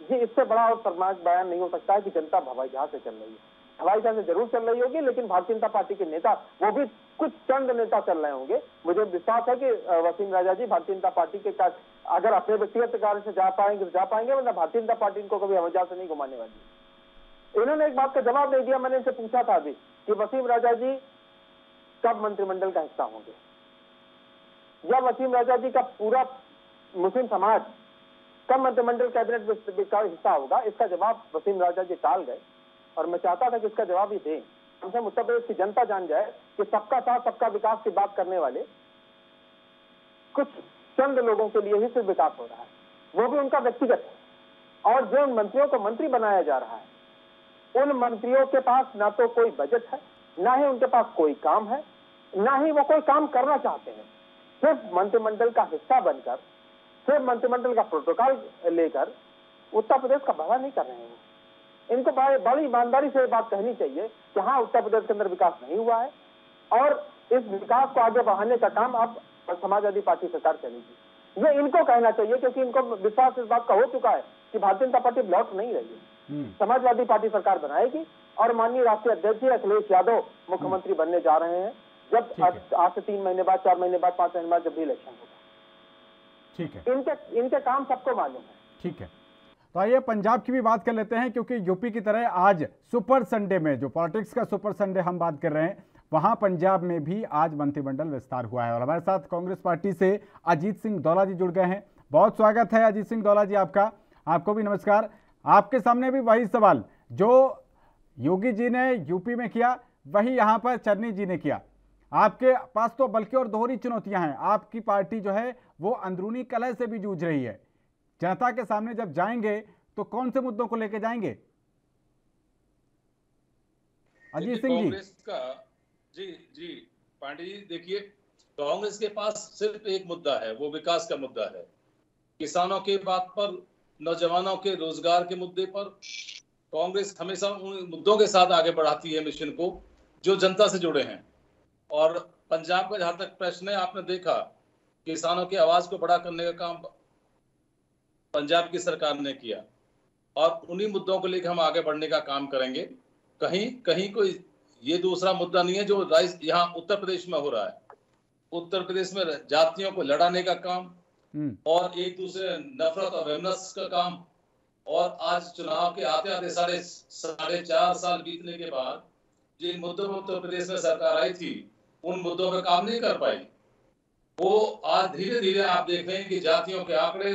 ये इससे बड़ा और शर्मनाक बयान नहीं हो सकता है कि जनता हवाई जहाज से चल रही है। हवाई जहाज से जरूर चल रही होगी, लेकिन भारतीय जनता पार्टी के नेता, वो भी कुछ चंद नेता चल रहे होंगे। मुझे विश्वास है कि वसीम राजा जी भारतीय जनता पार्टी के अगर अपने व्यक्तिगत कार्य से जा पाएंगे, वरना भारतीय जनता पार्टी इनको कभी हवाई जहाज से नहीं घुमाने वाली। इन्होंने एक बात का जवाब दे दिया। मैंने इनसे पूछा था अभी कि वसीम राजा जी कब मंत्रिमंडल का हिस्सा होंगे, या वसीम राजा जी का पूरा मुस्लिम समाज कब मंत्रिमंडल कैबिनेट का हिस्सा होगा। इसका जवाब वसीम राजा जी टाल गए और मैं चाहता था कि इसका जवाब ही दें। कम से कम उत्तर प्रदेश की जनता जान जाए कि सबका साथ सबका विकास की बात करने वाले कुछ चंद लोगों के लिए ही सिर्फ विकास हो रहा है, वो भी उनका व्यक्तिगत है। और जो उन मंत्रियों को मंत्री बनाया जा रहा है, उन मंत्रियों के पास ना तो कोई बजट है, ना ही उनके पास कोई काम है, ना ही वो कोई काम करना चाहते हैं। सिर्फ मंत्रिमंडल का हिस्सा बनकर, सिर्फ मंत्रिमंडल का प्रोटोकॉल लेकर उत्तर प्रदेश का भला नहीं कर रहे हैं। इनको बड़ी ईमानदारी से बात कहनी चाहिए कि हाँ, उत्तर प्रदेश के अंदर विकास नहीं हुआ है और इस विकास को आगे बढ़ाने का काम अब समाजवादी पार्टी सरकार करेगी। ये इनको कहना चाहिए, क्योंकि इनको विश्वास इस बात का हो चुका है कि भारतीय जनता पार्टी लौट नहीं रही है। समाजवादी पार्टी सरकार बनाएगी और माननीय राष्ट्रीय अध्यक्ष अखिलेश यादव मुख्यमंत्री बनने जा रहे हैं, जब आज से 3 महीने बाद, 4 महीने बाद, 5 महीने बाद जब भी इलेक्शन होगा। ठीक है, इनके काम सबको मालूम है। ठीक है, तो आइए पंजाब की भी बात कर लेते हैं, क्योंकि यूपी की तरह आज सुपर संडे में, जो पॉलिटिक्स का सुपर संडे हम बात कर रहे हैं, वहां पंजाब में भी आज मंत्रिमंडल विस्तार हुआ है। और हमारे साथ कांग्रेस पार्टी से अजीत सिंह दौला जी जुड़ गए हैं। बहुत स्वागत है अजीत सिंह दौला जी आपका। आपको भी नमस्कार। आपके सामने भी वही सवाल जो योगी जी ने यूपी में किया, वही यहाँ पर चन्नी जी ने किया। आपके पास तो बल्कि और दोहरी चुनौतियां हैं। आपकी पार्टी जो है वो अंदरूनी कलह से भी जूझ रही है। जनता के सामने जब जाएंगे तो कौन से मुद्दों को लेकर जाएंगे? अजीत सिंह जी। कांग्रेस का जी पांडे जी, देखिए, कांग्रेस के पास सिर्फ एक मुद्दा है, वो विकास का मुद्दा है। किसानों के बात पर, नौजवानों के रोजगार के मुद्दे पर कांग्रेस हमेशा उन मुद्दों के साथ आगे बढ़ाती है मिशन को जो जनता से जुड़े हैं। और पंजाब का जहां तक प्रश्न है, आपने देखा किसानों की आवाज को बड़ा करने का काम पंजाब की सरकार ने किया और उन्हीं मुद्दों को लेकर हम आगे बढ़ने का काम करेंगे। कहीं कहीं कोई ये दूसरा मुद्दा नहीं है जो यहाँ उत्तर प्रदेश में हो रहा है। उत्तर प्रदेश में जातियों को लड़ाने का काम और एक दूसरे नफरत और वेमनस का काम, और आज चुनाव के आते आते साढ़े 4 साल बीतने के बाद जिन मुद्दों पर उत्तर प्रदेश में सरकार आई थी उन मुद्दों पर काम नहीं कर पाई। वो आज धीरे धीरे आप देख रहे हैं कि जातियों के आंकड़े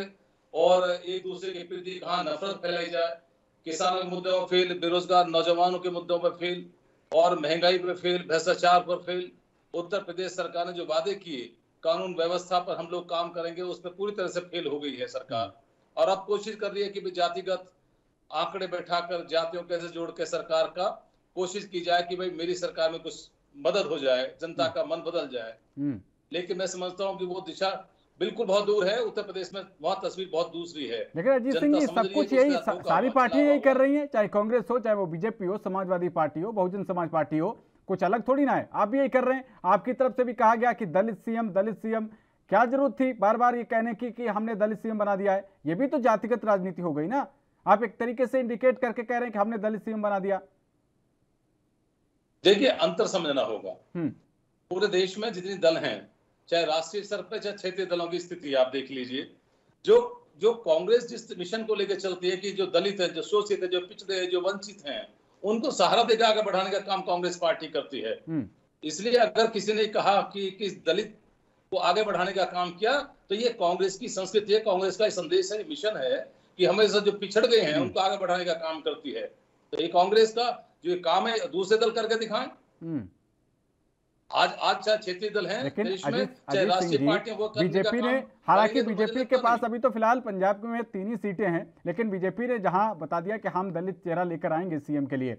और एक दूसरे के प्रति कहाँ नफरत फैलाई जाए, किसानों के मुद्दों पर फेल, बेरोजगार नौजवानों के मुद्दों पर फेल और महंगाई पर फेल, भ्रष्टाचार पर फेल। उत्तर प्रदेश सरकार ने जो वादे किए कानून व्यवस्था पर हम लोग काम करेंगे उस पर पूरी तरह से फेल हो गई है सरकार। और अब कोशिश कर रही है कि जातिगत आंकड़े बैठाकर जातियों कैसे जोड़ के सरकार का कोशिश की जाए कि भाई मेरी सरकार में कुछ मदद हो जाए, जनता का मन बदल जाए। लेकिन मैं समझता हूँ कि वो दिशा बिल्कुल बहुत दूर है। उत्तर प्रदेश में बहुत तस्वीर बहुत दूसरी है। लेकिन अजीत सिंह जी, सब कुछ यही सारी पार्टियां यही कर रही हैं, चाहे कांग्रेस हो, चाहे वो बीजेपी हो, समाजवादी पार्टी हो, बहुजन समाज पार्टी हो, कुछ अलग थोड़ी ना है। आप भी यही कर रहे हैं। आपकी तरफ से भी कहा गया कि दलित सीएम, दलित सीएम। क्या जरूरत थी बार बार ये कहने की कि हमने दलित सीएम बना दिया है? ये भी तो जातिगत राजनीति हो गई ना। आप एक तरीके से इंडिकेट करके कह रहे हैं कि हमने दलित सीएम बना दिया। देखिए, अंतर समझना होगा। पूरे देश में जितने दल हैं, चाहे राष्ट्रीय स्तर पर चाहे क्षेत्रीय दलों की स्थिति आप देख लीजिए। जो कांग्रेस जिस मिशन को लेकर चलती है कि जो दलित है, जो शोषित है, जो पिछड़े हैं, जो वंचित हैं, उनको सहारा देकर आगे बढ़ाने का काम कांग्रेस पार्टी करती है। इसलिए अगर किसी ने कहा कि दलित को आगे बढ़ाने का काम किया तो ये कांग्रेस की संस्कृति है, कांग्रेस का संदेश है, मिशन है कि हमेशा जो पिछड़ गए हैं उनको आगे बढ़ाने का काम करती है। तो ये कांग्रेस का जो काम है दूसरे दल करके दिखाएं। आज चाहे क्षेत्रीय दल हैं देश में, चाहे राष्ट्रीय पार्टियां, वो बीजेपी ने, हालांकि बीजेपी के पास अभी तो फिलहाल पंजाब में 3 ही सीटें हैं, लेकिन बीजेपी ने जहां बता दिया कि हम दलित चेहरा लेकर आएंगे सीएम के लिए।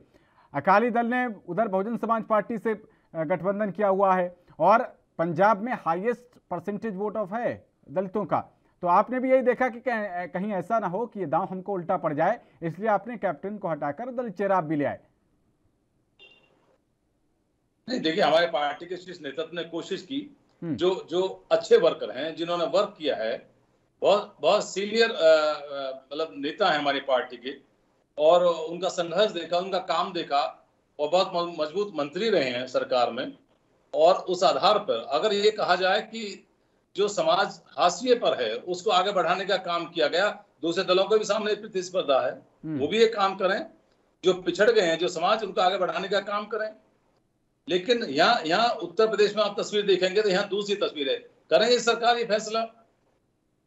अकाली दल ने उधर बहुजन समाज पार्टी से गठबंधन किया हुआ है और पंजाब में हाईएस्ट परसेंटेज वोट ऑफ है दलितों का। तो आपने भी यही देखा कि कहीं ऐसा ना हो कि ये दांव हमको उल्टा पड़ जाए, इसलिए आपने कैप्टन को हटाकर दलित चेहरा आप भी ले आए। नहीं, देखिए, हमारे पार्टी के शीर्ष नेतृत्व ने कोशिश की, जो अच्छे वर्कर हैं, जिन्होंने वर्क किया है, बहुत सीनियर मतलब नेता है हमारी पार्टी के, और उनका संघर्ष देखा, उनका काम देखा और बहुत मजबूत मंत्री रहे हैं सरकार में। और उस आधार पर अगर ये कहा जाए कि जो समाज हाशिए पर है उसको आगे बढ़ाने का काम किया गया, दूसरे दलों को भी सामने प्रतिस्पर्धा है, वो भी एक काम करें। जो पिछड़ गए हैं जो समाज, उनको आगे बढ़ाने का काम करें। लेकिन यहाँ उत्तर प्रदेश में आप तस्वीर देखेंगे तो यहाँ दूसरी तस्वीर है। करेंगे सरकार ये फैसला?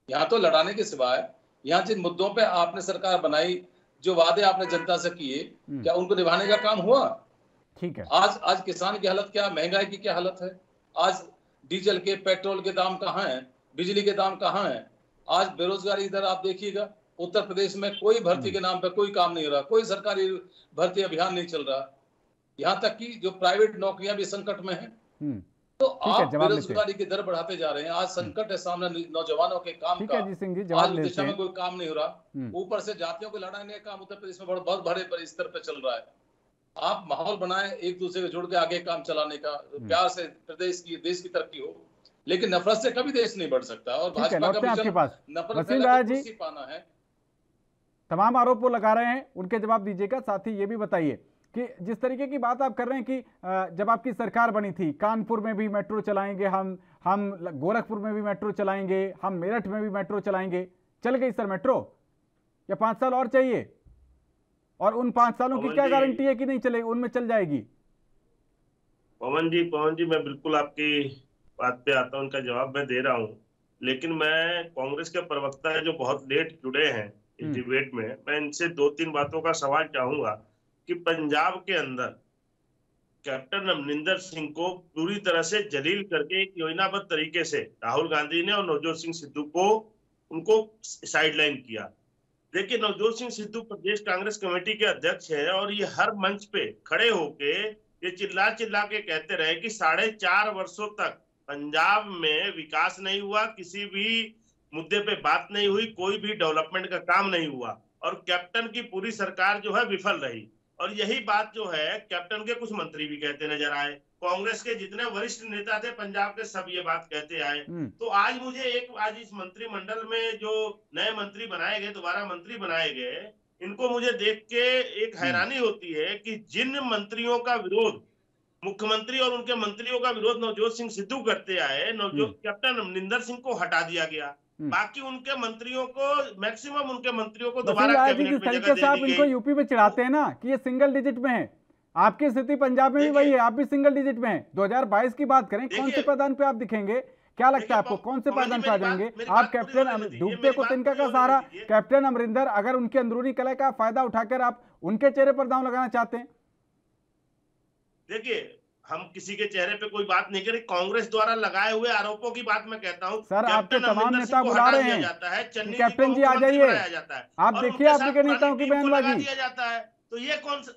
यहाँ तो लड़ाने के सिवाय, यहाँ जिन मुद्दों पे आपने सरकार बनाई, जो वादे आपने जनता से किए, क्या उनको निभाने का काम हुआ? ठीक है। आज किसान की हालत क्या, महंगाई की क्या हालत है? आज डीजल के, पेट्रोल के दाम कहाँ हैं, बिजली के दाम कहाँ हैं? आज बेरोजगारी इधर आप देखिएगा, उत्तर प्रदेश में कोई भर्ती के नाम पर कोई काम नहीं हो रहा, कोई सरकारी भर्ती अभियान नहीं चल रहा, यहाँ तक कि जो प्राइवेट नौकरियां भी संकट में हैं। तो आप बेरोजगारी की दर बढ़ाते जा रहे हैं। आज संकट है सामने नौजवानों के काम का, आज दिशा में कोई काम नहीं हो रहा। ऊपर से जातियों को लड़ाने का काम उत्तर प्रदेश में बहुत बड़े स्तर पर चल रहा है। आप माहौल बनाए एक दूसरे को जोड़ के आगे काम चलाने का, प्यार से प्रदेश की, देश की तरक्की हो, लेकिन नफरत से कभी देश नहीं बढ़ सकता। और भाजपा का मिशन नफरत पाना है। तमाम आरोप वो लगा रहे हैं, उनके जवाब दीजिएगा। साथ ही ये भी बताइए कि जिस तरीके की बात आप कर रहे हैं कि जब आपकी सरकार बनी थी, कानपुर में भी मेट्रो चलाएंगे हम गोरखपुर में भी मेट्रो चलाएंगे, हम मेरठ में भी मेट्रो चलाएंगे। चल गई सर मेट्रो, या 5 साल और चाहिए? और उन 5 सालों की क्या गारंटी है कि नहीं चलेगी, उनमें चल जाएगी? पवन जी, मैं बिल्कुल आपकी बात पे आता हूं, उनका जवाब मैं दे रहा हूं। लेकिन मैं कांग्रेस के प्रवक्ता है जो बहुत लेट जुड़े हैं इस डिबेट में, मैं इनसे 2-3 बातों का सवाल चाहूंगा कि पंजाब के अंदर कैप्टन अमरिंदर सिंह को पूरी तरह से जलील करके एक योजनाबद्ध तरीके से राहुल गांधी ने और नवजोत सिंह सिद्धू को उनको साइडलाइन किया। देखिए, नवजोत सिंह सिद्धू प्रदेश कांग्रेस कमेटी के अध्यक्ष है और ये हर मंच पे खड़े होके ये चिल्ला के कहते रहे कि 4.5 वर्षों तक पंजाब में विकास नहीं हुआ, किसी भी मुद्दे पे बात नहीं हुई, कोई भी डेवलपमेंट का काम नहीं हुआ और कैप्टन की पूरी सरकार जो है विफल रही। और यही बात जो है कैप्टन के कुछ मंत्री भी कहते नजर आए कांग्रेस के जितने वरिष्ठ नेता थे पंजाब के सब ये बात कहते आए। तो आज मुझे आज इस मंत्रिमंडल में जो नए मंत्री बनाए गए, दोबारा मंत्री बनाए गए, इनको मुझे देख के एक हैरानी होती है कि जिन मंत्रियों का विरोध मुख्यमंत्री और उनके मंत्रियों का विरोध नवजोत सिंह सिद्धू करते आए, कैप्टन अमरिंदर सिंह को हटा दिया गया, बाकी उनके मंत्रियों को, मैक्सिमम उनके मंत्रियों को दोबारा कैबिनेट में जगह दे दी गई। आप इनको यूपी में चिढ़ाते हैं ना कि ये सिंगल डिजिट में है, आपकी स्थिति पंजाब में भी वही है, आप भी सिंगल डिजिट में हैं। 2022 की बात करें, कौन से पायदान पे आप दिखेंगे? क्या लगता है आपको, कौन से पायदान पे आ जाएंगे आप? कैप्टन डूबते को तिनका का सहारा, कैप्टन अमरिंदर, अगर उनकी अंदरूनी कला का फायदा उठाकर आप उनके चेहरे पर दांव लगाना चाहते हैं? देखिए, हम किसी के चेहरे पे कोई बात नहीं करें, कांग्रेस द्वारा लगाए हुए आरोपों की बात मैं कहता हूं। सर, आपके तमाम नेता बुला रहे हैं, कैप्टन जी आ जाइए, आप देखिए आपके नेताओं की बयानबाजी दिया जाता है। तो ये कौन सा,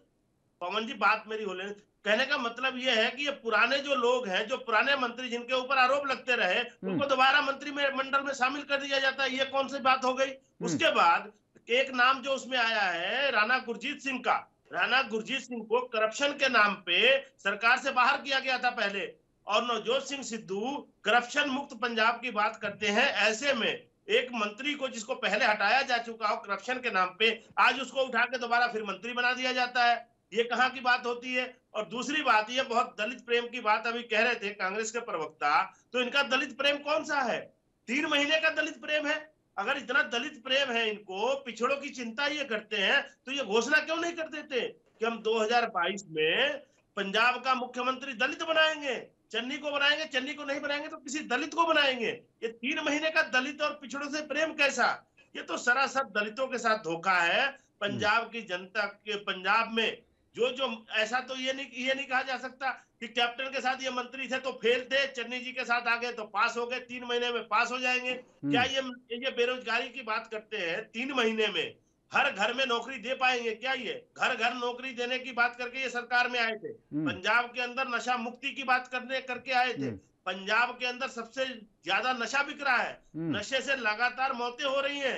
पवन जी बात मेरी हो लेने, कहने का मतलब ये है कि ये पुराने जो लोग हैं, जो पुराने मंत्री जिनके ऊपर आरोप लगते रहे, उनको दोबारा मंत्रिमंडल में शामिल कर दिया जाता है। ये कौन सी बात हो गई? उसके बाद एक नाम जो उसमें आया है राणा गुरजीत सिंह का, राणा गुरजीत सिंह को करप्शन के नाम पे सरकार से बाहर किया गया था पहले, और नवजोत सिंह सिद्धू करप्शन मुक्त पंजाब की बात करते हैं। ऐसे में एक मंत्री को जिसको पहले हटाया जा चुका हो करप्शन के नाम पे, आज उसको उठा के दोबारा फिर मंत्री बना दिया जाता है। ये कहाँ की बात होती है? और दूसरी बात, ये बहुत दलित प्रेम की बात अभी कह रहे थे कांग्रेस के प्रवक्ता, तो इनका दलित प्रेम कौन सा है? 3 महीने का दलित प्रेम है। अगर इतना दलित प्रेम है इनको, पिछड़ों की चिंता ये करते हैं, तो ये घोषणा क्यों नहीं कर देते कि हम 2022 में पंजाब का मुख्यमंत्री दलित बनाएंगे, चन्नी को बनाएंगे, चन्नी को नहीं बनाएंगे तो किसी दलित को बनाएंगे। ये 3 महीने का दलित और पिछड़ों से प्रेम कैसा? ये तो सरासर दलितों के साथ धोखा है। पंजाब की जनता के, पंजाब में जो ऐसा तो ये नहीं कहा जा सकता कि कैप्टन के साथ ये मंत्री थे तो फेल थे, चन्नी जी के साथ आ गए तो पास हो गए, 3 महीने में पास हो जाएंगे। क्या ये बेरोजगारी की बात करते हैं, 3 महीने में हर घर में नौकरी दे पाएंगे क्या? ये घर घर नौकरी देने की बात करके ये सरकार में आए थे। पंजाब के अंदर नशा मुक्ति की बात करके आए थे। पंजाब के अंदर सबसे ज्यादा नशा बिक रहा है, नशे से लगातार मौतें हो रही है,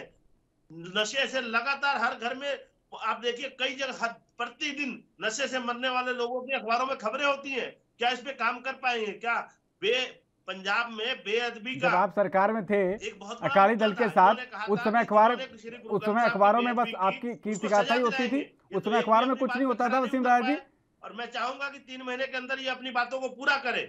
नशे से लगातार हर घर में आप देखिए कई जगह प्रतिदिन नशे से मरने वाले लोगों की अखबारों में खबरें होती हैं। क्या इस पे काम कर पाएंगे? क्या पंजाब में बेअदबी का, जब आप सरकार में थे अकाली दल के साथ, उस समय अखबारों में बस आपकी कीर्ति गाथा ही होती थी, उस समय अखबारों में कुछ नहीं होता था वसीम राय जी। और मैं चाहूंगा कि 3 महीने के अंदर ये अपनी बातों को पूरा करे।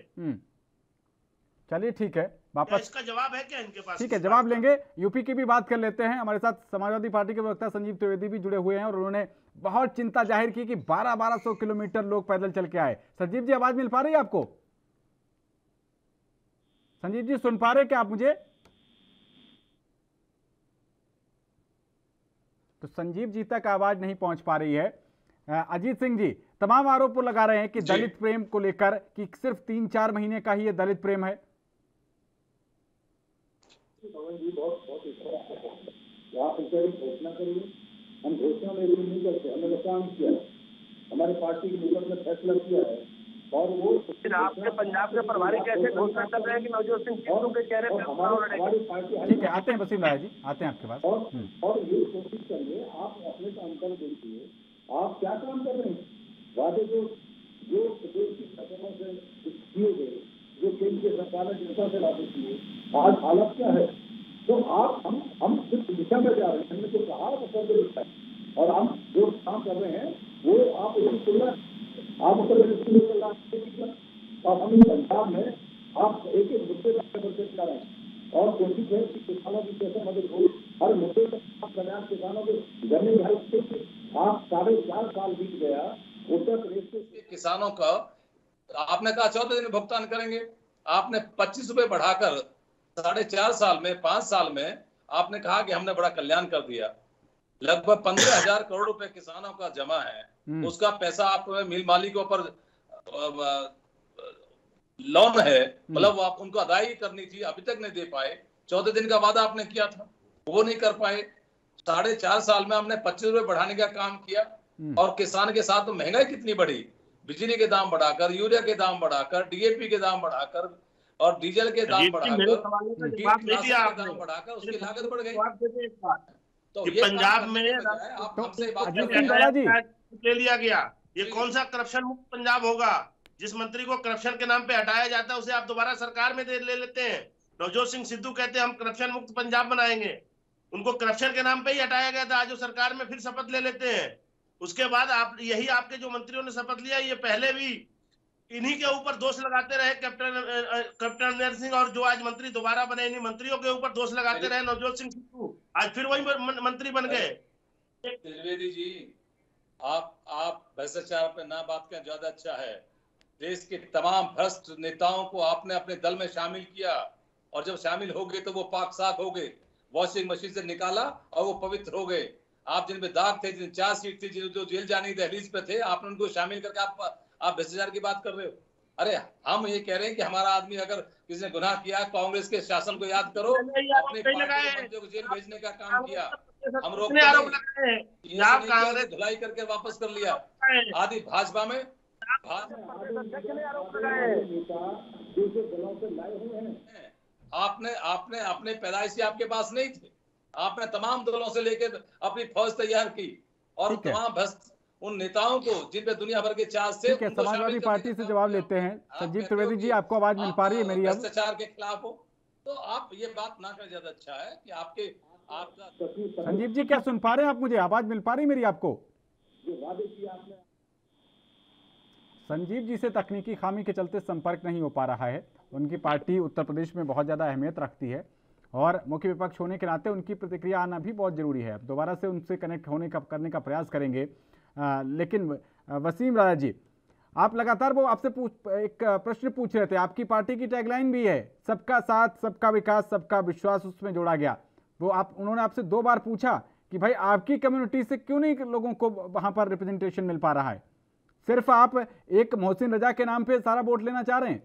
चलिए ठीक है, वापस इसका जवाब है क्या इनके पास? ठीक है, जवाब लेंगे। यूपी की भी बात कर लेते हैं। हमारे साथ समाजवादी पार्टी के प्रवक्ता संजीव त्रिवेदी भी जुड़े हुए हैं और उन्होंने बहुत चिंता जाहिर की कि 1200 किलोमीटर लोग पैदल चल के आए। संजीव जी, आवाज मिल पा रही है आपको? संजीव जी, सुन पा रहे क्या आप मुझे? तो संजीव जी तक आवाज नहीं पहुंच पा रही है। अजीत सिंह जी तमाम आरोप लगा रहे हैं कि दलित प्रेम को लेकर कि सिर्फ 3-4 महीने का ही ये दलित प्रेम है। घोषणा करिए, हम घोषणा में रूल नहीं करते, हमने काम किया, हमारे पार्टी के नेता ने फैसला किया है। और वो फिर आपके पंजाब के प्रभारी कैसे घोषणा कर रहे हैं कि नवजोत सिंह सिद्धू के चेहरे पर हमारी पार्टी? ठीक है, आते हैं वसीम राय जी, आते हैं आपके पास। और ये कोशिश करिए, आप अपने काम कर देखिए, आप क्या काम कर रहे हैं? वादे जो प्रदेश की सरकारों से किए गए, जो केंद्रीय सरकार ने जनता से वादे किए, आज हालत क्या है? तो आप हम जिस दिशा में जा रहे हैं, हमने तो कहा दिशा है, और हम जो काम कर रहे हैं वो आप उसकी तुलना, आप उत्तर प्रदेश और हम पंजाब में आप एक मुद्दे पर जा रहे हैं और कोशिश है कि किसानों की कैसे मदद हो, हर मुद्दे पर कल्याण किसानों को जमीन आप 4.5 साल बीत गया उत्तर प्रदेश के किसानों का। आपने कहा 14 दिन भुगतान करेंगे, आपने 25 रुपए बढ़ाकर 4.5 साल में, 5 साल में आपने कहा कि हमने बड़ा कल्याण कर दिया। लगभग 15,000 करोड़ रुपए किसानों का जमा है, उसका पैसा आपको मिल मालिकों पर लोन है, मतलब वो आप उनको अदायगी करनी थी, अभी तक नहीं दे पाए। 14 दिन का वादा आपने किया था, वो नहीं कर पाए। 4.5 साल में हमने 25 रुपए बढ़ाने का काम किया और किसान के साथ तो महंगाई कितनी बढ़ी, बिजली के दाम बढ़ाकर, यूरिया के दाम बढ़ाकर, डीएपी के दाम बढ़ाकर और डीजल के दाम बढ़ाकर, कीटनाशक के दाम बढ़ाकर उसकी लागत बढ़ गई। तो पंजाब में ले लिया गया, ये कौन सा करप्शन मुक्त पंजाब होगा? जिस मंत्री को करप्शन के नाम पे हटाया जाता है उसे आप दोबारा सरकार में ले लेते हैं। नवजोत सिंह सिद्धू कहते हैं हम करप्शन मुक्त पंजाब बनाएंगे, उनको करप्शन के नाम पे ही हटाया गया था, आज वो सरकार में फिर शपथ ले लेते हैं। उसके बाद आप यही आपके जो मंत्रियों ने शपथ लिया, ये पहले भी इन्हीं के ऊपर दोष लगाते रहे कैप्टन अमरिंदर सिंह, और जो आज मंत्री दोबारा बने इन्हीं मंत्रियों के ऊपर दोष लगाते रहे नवजोत सिंह सिद्धू, आज फिर वही मंत्री बन गए। त्रिवेदी जी, आप भ्रष्टाचार पे ना बात करें ज्यादा अच्छा है। देश के तमाम भ्रष्ट नेताओं को आपने अपने दल में शामिल किया, और जब शामिल हो गए तो वो पाक साफ हो गए, वॉशिंग मशीन से निकाला और वो पवित्र हो गए। आप जिन पे दाग थे, जिन 4 सीट थी, जो जेल जाने की दहलीज पे थे, आपने उनको शामिल करके आप भ्रष्टाचार की बात कर रहे हो। अरे हम ये कह रहे हैं कि हमारा आदमी अगर किसी ने गुनाह किया, कांग्रेस के शासन को याद करो, अपने पार्टी के बंदे को जेल भेजने का काम किया, हम रोकते कांग्रेस धुलाई करके वापस कर लिया। आदि भाजपा में आपने अपने पैदाइशी आपके पास नहीं थे, आपने तमाम दलों से लेकर अपनी फौज तैयार की, और तमाम भ्रष्ट उन नेताओं को जिन पे दुनिया भर के चार्ज से। समाजवादी पार्टी से जवाब लेते हैं। संजीव त्रिवेदी जी, आपको आवाज मिल पा रही है मेरी? भ्रष्टाचार के खिलाफ हो तो आप ये बात ना करें, ज्यादा अच्छा है कि आपका। संजीव जी, क्या सुन पा रहे हैं आप? मुझे आवाज मिल पा रही है मेरी आपको? संजीव जी से तकनीकी खामी के चलते संपर्क नहीं हो पा रहा है। उनकी पार्टी उत्तर प्रदेश में बहुत ज़्यादा अहमियत रखती है और मुख्य विपक्ष होने के नाते उनकी प्रतिक्रिया आना भी बहुत ज़रूरी है। दोबारा से उनसे कनेक्ट करने का प्रयास करेंगे। लेकिन वसीम राजा जी, आप लगातार वो आपसे एक प्रश्न पूछ रहे थे। आपकी पार्टी की टैगलाइन भी है सबका साथ, सबका विकास, सबका विश्वास, उसमें जोड़ा गया। वो उन्होंने आपसे 2 बार पूछा कि भाई आपकी कम्युनिटी से क्यों नहीं लोगों को वहाँ पर रिप्रेजेंटेशन मिल पा रहा है, सिर्फ आप एक मोहसिन रजा के नाम पे सारा वोट लेना चाह रहे हैं?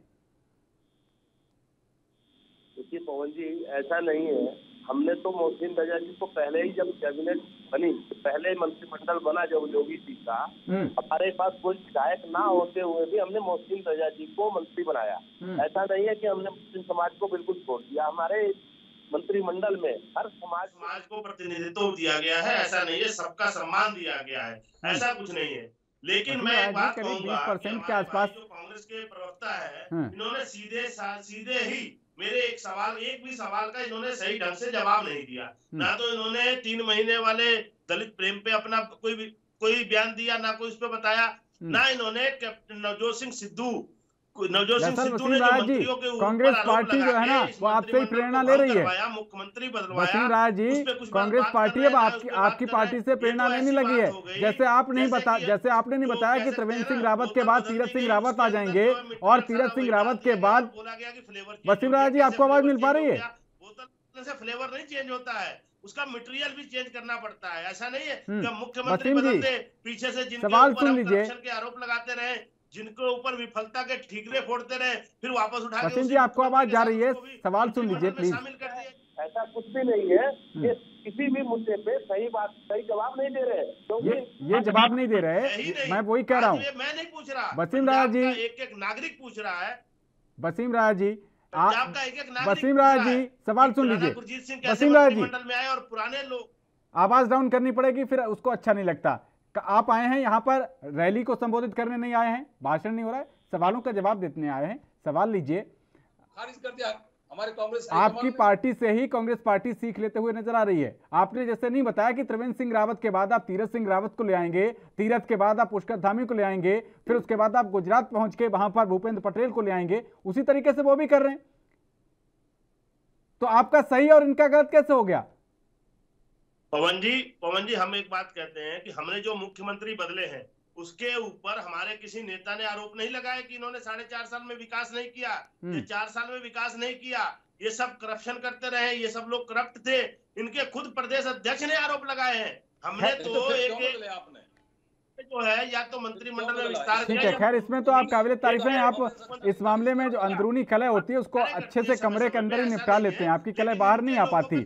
देखिए पवन जी, ऐसा नहीं है। हमने तो मोहसिन रजा जी को पहले ही, जब कैबिनेट बनी, पहले मंत्रिमंडल बना जब योगी जी का, हमारे पास कोई विधायक ना होते हुए भी हमने मोहसिन रजा जी को मंत्री बनाया। ऐसा नहीं है कि हमने मुस्लिम समाज को बिल्कुल छोड़ दिया। हमारे मंत्रिमंडल में हर समाज को प्रतिनिधित्व दिया गया है, ऐसा नहीं है। सबका सम्मान दिया गया है, ऐसा कुछ नहीं है। लेकिन मैं एक बात कहूंगा, 20% के आसपास जो कांग्रेस के प्रवक्ता है, इन्होंने सीधे ही मेरे एक भी सवाल का इन्होंने सही ढंग से जवाब नहीं दिया। ना तो इन्होंने 3 महीने वाले दलित प्रेम पे अपना कोई बयान दिया, ना कोई उस पर बताया, ना इन्होंने नवजोत सिंह सिद्धू ने जो कांग्रेस पार्टी जो है ना वो आपसे ही प्रेरणा ले रही है। मुख्यमंत्री वसीम राज जी, कांग्रेस पार्टी अब आपकी पार्टी से प्रेरणा लेने लगी है। जैसे आपने नहीं बताया कि त्रिवेंद्र सिंह रावत के बाद तीरथ सिंह रावत आ जाएंगे, और तीरथ सिंह रावत के बाद वसीम राज जी, आपको आवाज मिल पा रही है? बोतल से फ्लेवर नहीं चेंज होता है, उसका मटेरियल भी चेंज करना पड़ता है। ऐसा नहीं है कि मुख्यमंत्री बदलते पीछे से सवाल सुन लीजिए, के आरोप लगाते रहे, जिनके ऊपर विफलता के ठीकरे फोड़ते रहे, फिर वापस उठा के। वसीम जी, आपको आवाज जा रही है? सवाल सुन लीजिए प्लीज। ऐसा कुछ भी नहीं है, ये किसी भी मुद्दे पे सही जवाब नहीं दे रहे। तो ये जवाब नहीं दे रहे, मैं वही कह रहा हूँ। मैं नहीं पूछ रहा, वसीम राज जी, एक नागरिक पूछ रहा है। वसीम राज जी, वसीम राज जी, सवाल सुन लीजिए। वसीम राज जी, में आए और पुराने लोग, आवाज डाउन करनी पड़ेगी, फिर उसको अच्छा नहीं लगता। आप आए हैं यहाँ पर रैली को संबोधित करने नहीं आए हैं, भाषण नहीं हो रहा है, सवालों का जवाब देने आए हैं। सवाल लीजिए। खारिज कर दिया हमारे कांग्रेस। आपकी पार्टी से ही कांग्रेस पार्टी सीख लेते हुए नजर आ रही है। आपने जैसे नहीं बताया कि त्रिवेंद्र सिंह रावत के बाद आप तीरथ सिंह रावत को ले आएंगे, तीरथ के बाद आप पुष्कर धामी को ले आएंगे, फिर उसके बाद आप गुजरात पहुंच के वहां पर भूपेंद्र पटेल को ले आएंगे, उसी तरीके से वो भी कर रहे हैं। तो आपका सही और इनका गलत कैसे हो गया? पवन जी, हम एक बात कहते हैं कि हमने जो मुख्यमंत्री बदले हैं उसके ऊपर हमारे किसी नेता ने आरोप नहीं लगाया कि इन्होंने 4.5 साल में विकास नहीं किया, ये 4 साल में विकास नहीं किया, ये सब करप्शन करते रहे, ये सब लोग करप्ट थे। इनके खुद प्रदेश अध्यक्ष ने आरोप लगाए हैं। हमने तो एक जो है या तो मंत्रिमंडल में विस्तार। ठीक है, खैर इसमें तो आप काबिल तारीफ हैं। आप इस मामले में जो अंदरूनी कलह होती है उसको अच्छे से कमरे के अंदर ही निपटा लेते हैं, आपकी कलह बाहर नहीं आ पाती।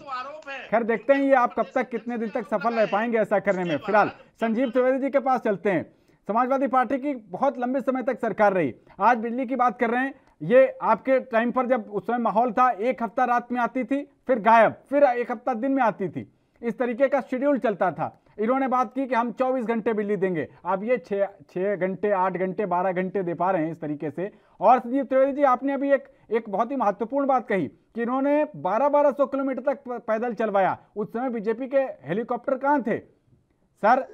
खैर देखते हैं ये आप कब तक, कितने दिन तक सफल रह पाएंगे ऐसा करने में। फिलहाल संजीव त्रिवेदी जी के पास चलते हैं। समाजवादी पार्टी की बहुत लंबे समय तक सरकार रही, आज बिजली की बात कर रहे हैं। ये आपके टाइम पर जब उस समय माहौल था, 1 हफ्ता रात में आती थी, फिर गायब, फिर 1 हफ्ता दिन में आती थी, इस तरीके का शेड्यूल चलता था। इन्होंने बात की कि हम 24 घंटे बिजली देंगे, अब ये 6 घंटे, 8 घंटे, 12 घंटे दे पा रहे हैं इस तरीके से। और संजीव त्रिवेदी जी, आपने अभी एक बहुत ही महत्वपूर्ण बात कही कि इन्होंने 1200 किलोमीटर तक पैदल चलवाया। उस समय बीजेपी के हेलीकॉप्टर कहां थे सर?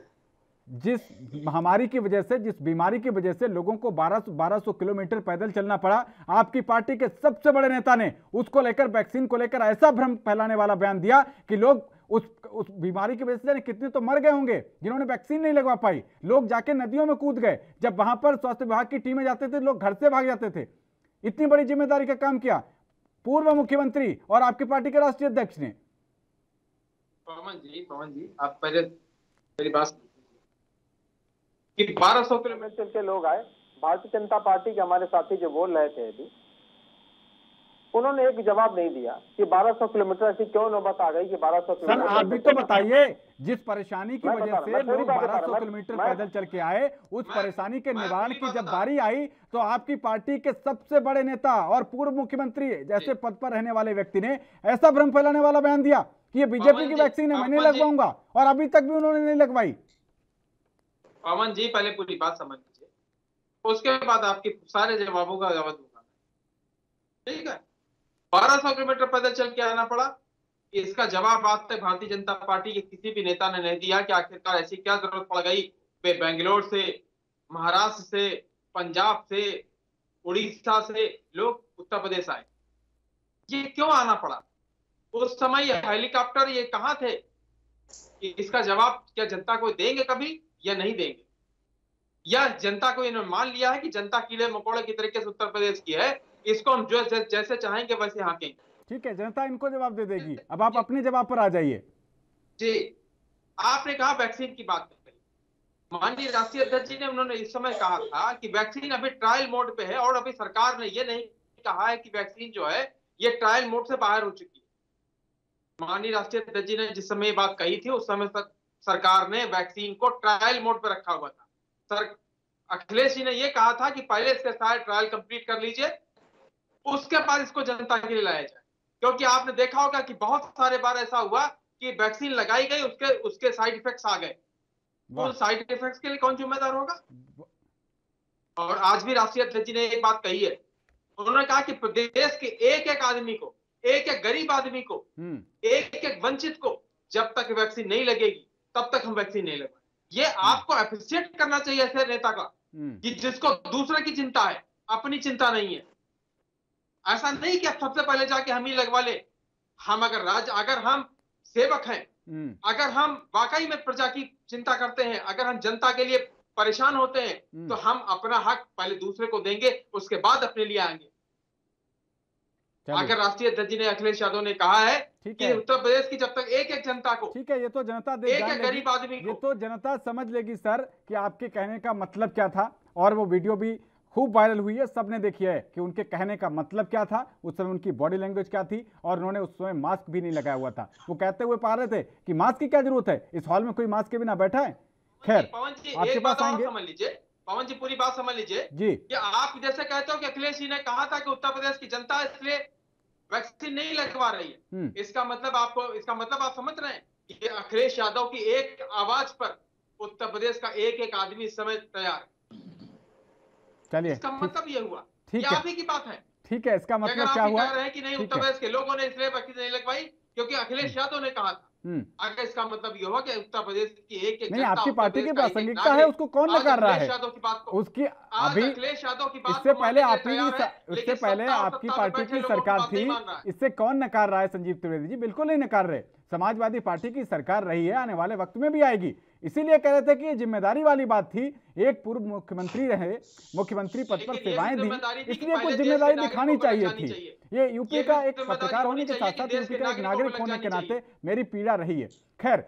जिस महामारी की वजह से, जिस बीमारी की वजह से लोगों को 1200 किलोमीटर पैदल चलना पड़ा, आपकी पार्टी के सबसे बड़े नेता ने उसको लेकर, वैक्सीन को लेकर ऐसा भ्रम फैलाने वाला बयान दिया कि लोग उस बीमारी की वजह से कितने तो मर गए होंगे जिन्होंने वैक्सीन नहीं लगवा पाई। लोग जाके नदियों में कूद गए। जब वहां पर स्वास्थ्य विभाग की टीमें जाते थे, लोग घर से भाग जाते थे। इतनी बड़ी जिम्मेदारी का काम किया पूर्व मुख्यमंत्री और आपकी पार्टी के राष्ट्रीय अध्यक्ष ने। पवन जी आप पहले मेरी बात कि 1200 किलोमीटर के लोग आए, भारतीय जनता पार्टी के हमारे साथी जो बोल रहे थे अभी, उन्होंने एक जवाब नहीं दिया कि 1200 किलोमीटर ऐसी क्यों नौबत आ गई कि 1200 किलोमीटर। सर आप भी तो बताइए, जिस परेशानी की वजह से लोग 1200 किलोमीटर पैदल चल के आए, उस परेशानी के निवारण की जब बारी आई तो आपकी पार्टी के सबसे बड़े नेता और पूर्व मुख्यमंत्री जैसे पद पर रहने वाले व्यक्ति ने ऐसा भ्रम फैलाने वाला बयान दिया कि ये बीजेपी की वैक्सीन है, मैं नहीं लगवाऊंगा, और अभी तक भी उन्होंने नहीं लगवाई। पवन जी पहले पूरी बात समझ लीजिए, उसके बाद आपके सारे जवाबों का जवाब दूंगा, ठीक है। 1200 किलोमीटर पैदल चल के आना पड़ा, इसका जवाब आज तक भारतीय जनता पार्टी के किसी भी नेता ने नहीं दिया कि आखिरकार ऐसी क्या जरूरत पड़ गई वे बेंगलोर से, महाराष्ट्र से, पंजाब से, उड़ीसा से लोग उत्तर प्रदेश आए, ये क्यों आना पड़ा? उस समय ये हेलीकॉप्टर ये कहां थे? इसका जवाब क्या जनता को देंगे कभी या नहीं देंगे? या जनता को इन्होंने मान लिया है कि जनता कीड़े मकोड़े की तरीके से उत्तर प्रदेश की है, इसको हम जो जैसे चाहेंगे वैसे हाँकेंगे। ठीक है, जनता इनको जवाब दे देगी। अब आप अपने जवाब पर आ जाइए। जी, आपने कहा वैक्सीन की बात कही, माननीय राष्ट्रीय अध्यक्ष जी ने उन्होंने इस समय कहा था कि वैक्सीन अभी ट्रायल मोड पे है और अभी सरकार ने ये नहीं कहा है कि वैक्सीन जो है ये ट्रायल मोड से बाहर हो चुकी है। माननीय राष्ट्रीय अध्यक्ष जी ने जिस समय ये बात कही थी उस समय तक सरकार ने वैक्सीन को ट्रायल मोड पर रखा हुआ था। सर अखिलेश जी ने यह कहा था कि पहले इसके सारे ट्रायल कंप्लीट कर लीजिए, उसके बाद इसको जनता के लिए लाया जाए, क्योंकि आपने देखा होगा कि बहुत सारे बार ऐसा हुआ कि वैक्सीन लगाई गई, उसके साइड इफेक्ट्स आ गए। तो साइड इफेक्ट्स के लिए कौन जिम्मेदार होगा? और आज भी राष्ट्रीय अध्यक्ष जी ने एक बात कही है, उन्होंने कहा कि प्रदेश के एक एक आदमी को, एक एक गरीब आदमी को, एक एक वंचित को जब तक वैक्सीन नहीं लगेगी तब तक हम वैक्सीन नहीं लगवाएंगे। ये आपको अप्रिशिएट करना चाहिए ऐसे नेता का कि जिसको दूसरे की चिंता है, अपनी चिंता नहीं है। ऐसा नहीं कि सबसे पहले जाके हम ही लगवा ले। हम अगर हम सेवक हैं, अगर हम वाकई में प्रजा की चिंता करते हैं, अगर हम जनता के लिए परेशान होते हैं, तो हम अपना हक पहले दूसरे को देंगे, उसके बाद अपने लिए आएंगे। अगर राष्ट्रीय अध्यक्ष जी ने, अखिलेश यादव ने कहा है कि उत्तर प्रदेश की जब तक एक एक जनता को, ठीक है, ये तो जनता एक एक गरीब आदमी को, ये तो जनता समझ लेगी सर कि आपके कहने का मतलब क्या था। और वो वीडियो भी खूब वायरल हुई है, सबने देखी है कि उनके कहने का मतलब क्या था, उस समय उनकी बॉडी लैंग्वेज क्या थी, और उन्होंने उस समय मास्क भी नहीं लगाया हुआ था। वो कहते हुए पा रहे थे कि मास्क की क्या जरूरत है, इस हॉल में कोई मास्क के बिना बैठा है। खैर, आपके पास आएंगे। समझ लीजिए पवन जी, पूरी बात समझ लीजिए जी, कि आप जैसे कहते हो कि अखिलेश जी ने कहा था कि उत्तर प्रदेश की जनता इसलिए वैक्सीन नहीं लगवा रही है, इसका मतलब आप समझ रहे हैं कि अखिलेश यादव की एक आवाज पर उत्तर प्रदेश का एक एक आदमी इस समय तैयार है। चलिए, इसका मतलब ये हुआ, ठीक है, आप ही की बात है। ठीक है, इसका मतलब क्या हुआ? कह रहे हैं कि नहीं उत्तर प्रदेश के लोगों ने इसलिए वैक्सीन नहीं लगवाई क्योंकि अखिलेश यादव ने कहा था। अगर इसका मतलब ये हुआ कि उत्तर प्रदेश की एक नहीं, आपकी पार्टी की प्रासंगिकता है, उसको कौन नकार रहा है? उसकी अभी अखिलेश यादव की बात, इससे पहले आपकी पार्टी की सरकार थी, इससे कौन नकार रहा है? संजीव त्रिवेदी जी बिल्कुल नहीं नकार रहे। समाजवादी पार्टी की सरकार रही है, आने वाले वक्त में भी आएगी। इसीलिए कह रहे थे कि ये जिम्मेदारी वाली बात थी, एक पूर्व मुख्यमंत्री रहे, मुख्यमंत्री पद पर सेवाएं दी, इसलिए कुछ जिम्मेदारी दिखानी चाहिए थी। ये यूपी का एक पत्रकार होने के साथ साथ यूपी का एक नागरिक होने के नाते मेरी पीड़ा रही है। खैर,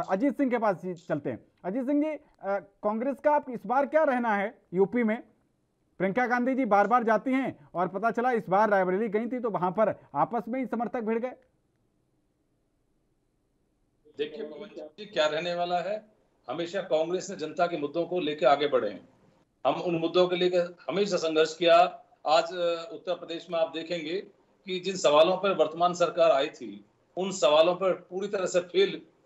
अजीत सिंह के पास चलते हैं। अजीत सिंह जी, कांग्रेस का आप इस बार क्या रहना है यूपी में? प्रियंका गांधी जी बार बार जाती हैं और पता चला इस बार रायबरेली गई थी तो वहां पर आपस में ही समर्थक भिड़ गए। देखिए पवन जी, क्या रहने वाला है, हमेशा कांग्रेस ने जनता के मुद्दों को लेकर आगे बढ़े हैं। हम उन मुद्दों के लेकर हमेशा संघर्ष किया। आज उत्तर प्रदेश में आप देखेंगे कि जिन सवालों पर वर्तमान सरकार आई थी, उन सवालों पर पूरी तरह से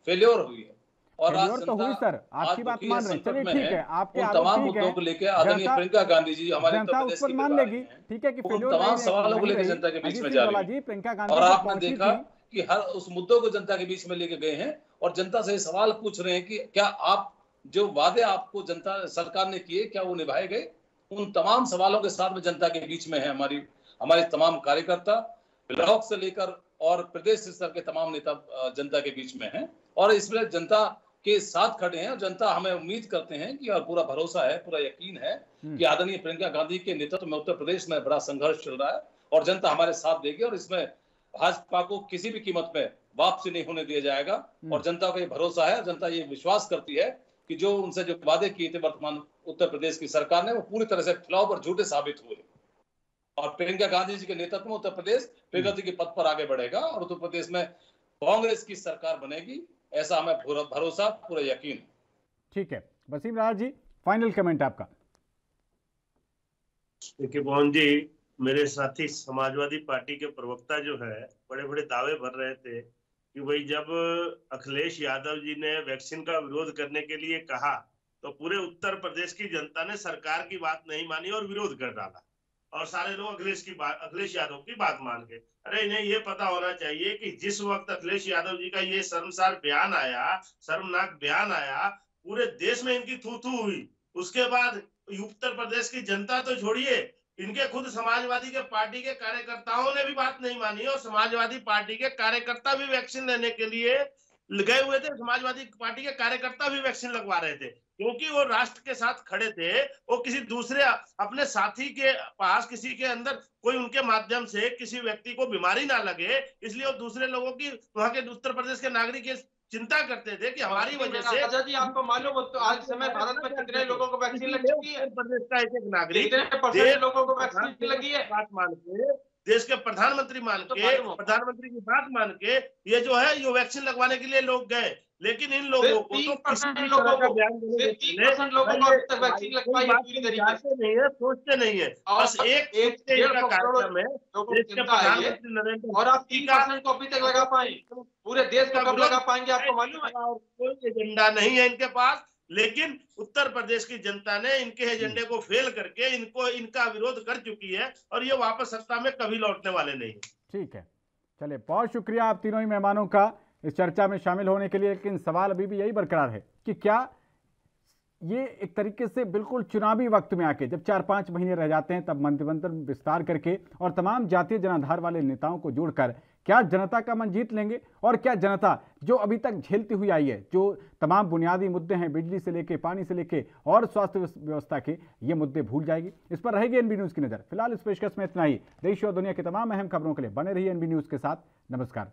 फेल्योर हुई है। और आज तो हुई सर, आपकी बात मान रहे हैं, चलिए ठीक है, आपके तमाम मुद्दों को लेकर आदरणीय प्रियंका गांधी जी हमारे जनता उस पर मान लेगी, ठीक है कि तमाम सवालों को लेकर जनता के बीच में जा रही है। और आपने देखा कि हर उस मुद्दों को जनता के बीच में लेके गए हैं और जनता से सवाल पूछ रहे हैं कि क्या आप जो वादे आपको जनता सरकार ने किए क्या वो निभाए गए। उन तमाम सवालों के साथ में जनता के बीच में है हमारे तमाम कार्यकर्ता, ब्लॉक से लेकर और प्रदेश स्तर के तमाम नेता जनता के बीच में हैं और इसमें जनता के साथ खड़े हैं। और जनता हमें उम्मीद करते हैं कि और पूरा भरोसा है, पूरा यकीन है कि आदरणीय प्रियंका गांधी के नेतृत्व में उत्तर प्रदेश में बड़ा संघर्ष चल रहा है और जनता हमारे साथ देगी और इसमें भाजपा को किसी भी कीमत में वापसी नहीं होने दिया जाएगा। और जनता को ये भरोसा है, जनता ये विश्वास करती है कि जो उनसे जो वादे किए थे वर्तमान उत्तर प्रदेश की सरकार ने वो पूरी तरह से खिलाफ और झूठे साबित हुए और प्रियंका गांधी जी के नेतृत्व में उत्तर प्रदेश प्रगति के पथ पर आगे बढ़ेगा और उत्तर प्रदेश में कांग्रेस की सरकार बनेगी, ऐसा हमें भरोसा, पूरा यकीन है। ठीक है, वसीम राज जी, फाइनल कमेंट आपका। देखिए मोहन जी, मेरे साथी समाजवादी पार्टी के प्रवक्ता जो है बड़े बड़े दावे भर रहे थे कि भाई जब अखिलेश यादव जी ने वैक्सीन का विरोध करने के लिए कहा तो पूरे उत्तर प्रदेश की जनता ने सरकार की बात नहीं मानी और विरोध कर डाला और सारे लोग अखिलेश यादव की बात मान गए। अरे इन्हें ये पता होना चाहिए कि जिस वक्त अखिलेश यादव जी का ये शर्मसार बयान आया, शर्मनाक बयान आया, पूरे देश में इनकी थू थू हुई। उसके बाद उत्तर प्रदेश की जनता तो छोड़िए, इनके खुद समाजवादी के पार्टी के कार्यकर्ताओं ने भी बात नहीं मानी और समाजवादी पार्टी के कार्यकर्ता भी वैक्सीन लेने के लिए गए हुए थे। समाजवादी पार्टी के कार्यकर्ता भी वैक्सीन लगवा रहे थे क्योंकि वो राष्ट्र के साथ खड़े थे। वो किसी दूसरे अपने साथी के पास किसी के अंदर कोई उनके माध्यम से किसी व्यक्ति को बीमारी ना लगे, इसलिए वो दूसरे लोगों की, वहां के उत्तर प्रदेश के नागरिक की चिंता करते थे कि हमारी वजह से। राजा जी, आपको मालूम है तो आज समय भारत में कितने लोगों को वैक्सीन लग चुकी है? प्रदेश का एक नागरिक, कितने परसेंट लोगों को वैक्सीन लगी है? बात मान के, देश के प्रधानमंत्री मान के, प्रधानमंत्री की बात मान के ये जो है ये वैक्सीन लगवाने के लिए लोग गए, लेकिन इन लोगों को तो किसी भी तरह का बयान देने नहीं है, सोचते नहीं है। बस एक कार्यक्रम है देश के प्रधानमंत्री नरेंद्र, और आप 3% को अभी तक लगा पाए, पूरे देश को कब लगा पाएंगे आपको मालूम है? कोई एजेंडा नहीं है इनके पास, लेकिन उत्तर प्रदेश की जनता ने इनके एजेंडे को फेल करके इनका विरोध कर चुकी है और ये वापस सत्ता में कभी लौटने वाले नहीं। ठीक है, चलिए, बहुत शुक्रिया आप तीनों ही मेहमानों का इस चर्चा में शामिल होने के लिए। लेकिन सवाल अभी भी यही बरकरार है कि क्या ये एक तरीके से बिल्कुल चुनावी वक्त में आके जब 4-5 महीने रह जाते हैं तब मंत्रिमंडल विस्तार करके और तमाम जातीय जनाधार वाले नेताओं को जोड़कर क्या जनता का मन जीत लेंगे? और क्या जनता जो अभी तक झेलती हुई आई है, जो तमाम बुनियादी मुद्दे हैं, बिजली से लेके, पानी से लेके और स्वास्थ्य व्यवस्था के, ये मुद्दे भूल जाएगी? इस पर रहेगी एनबी न्यूज़ की नज़र। फिलहाल इस पेशकश में इतना ही। देश और दुनिया की तमाम अहम खबरों के लिए बने रहिए एनबी न्यूज़ के साथ। नमस्कार।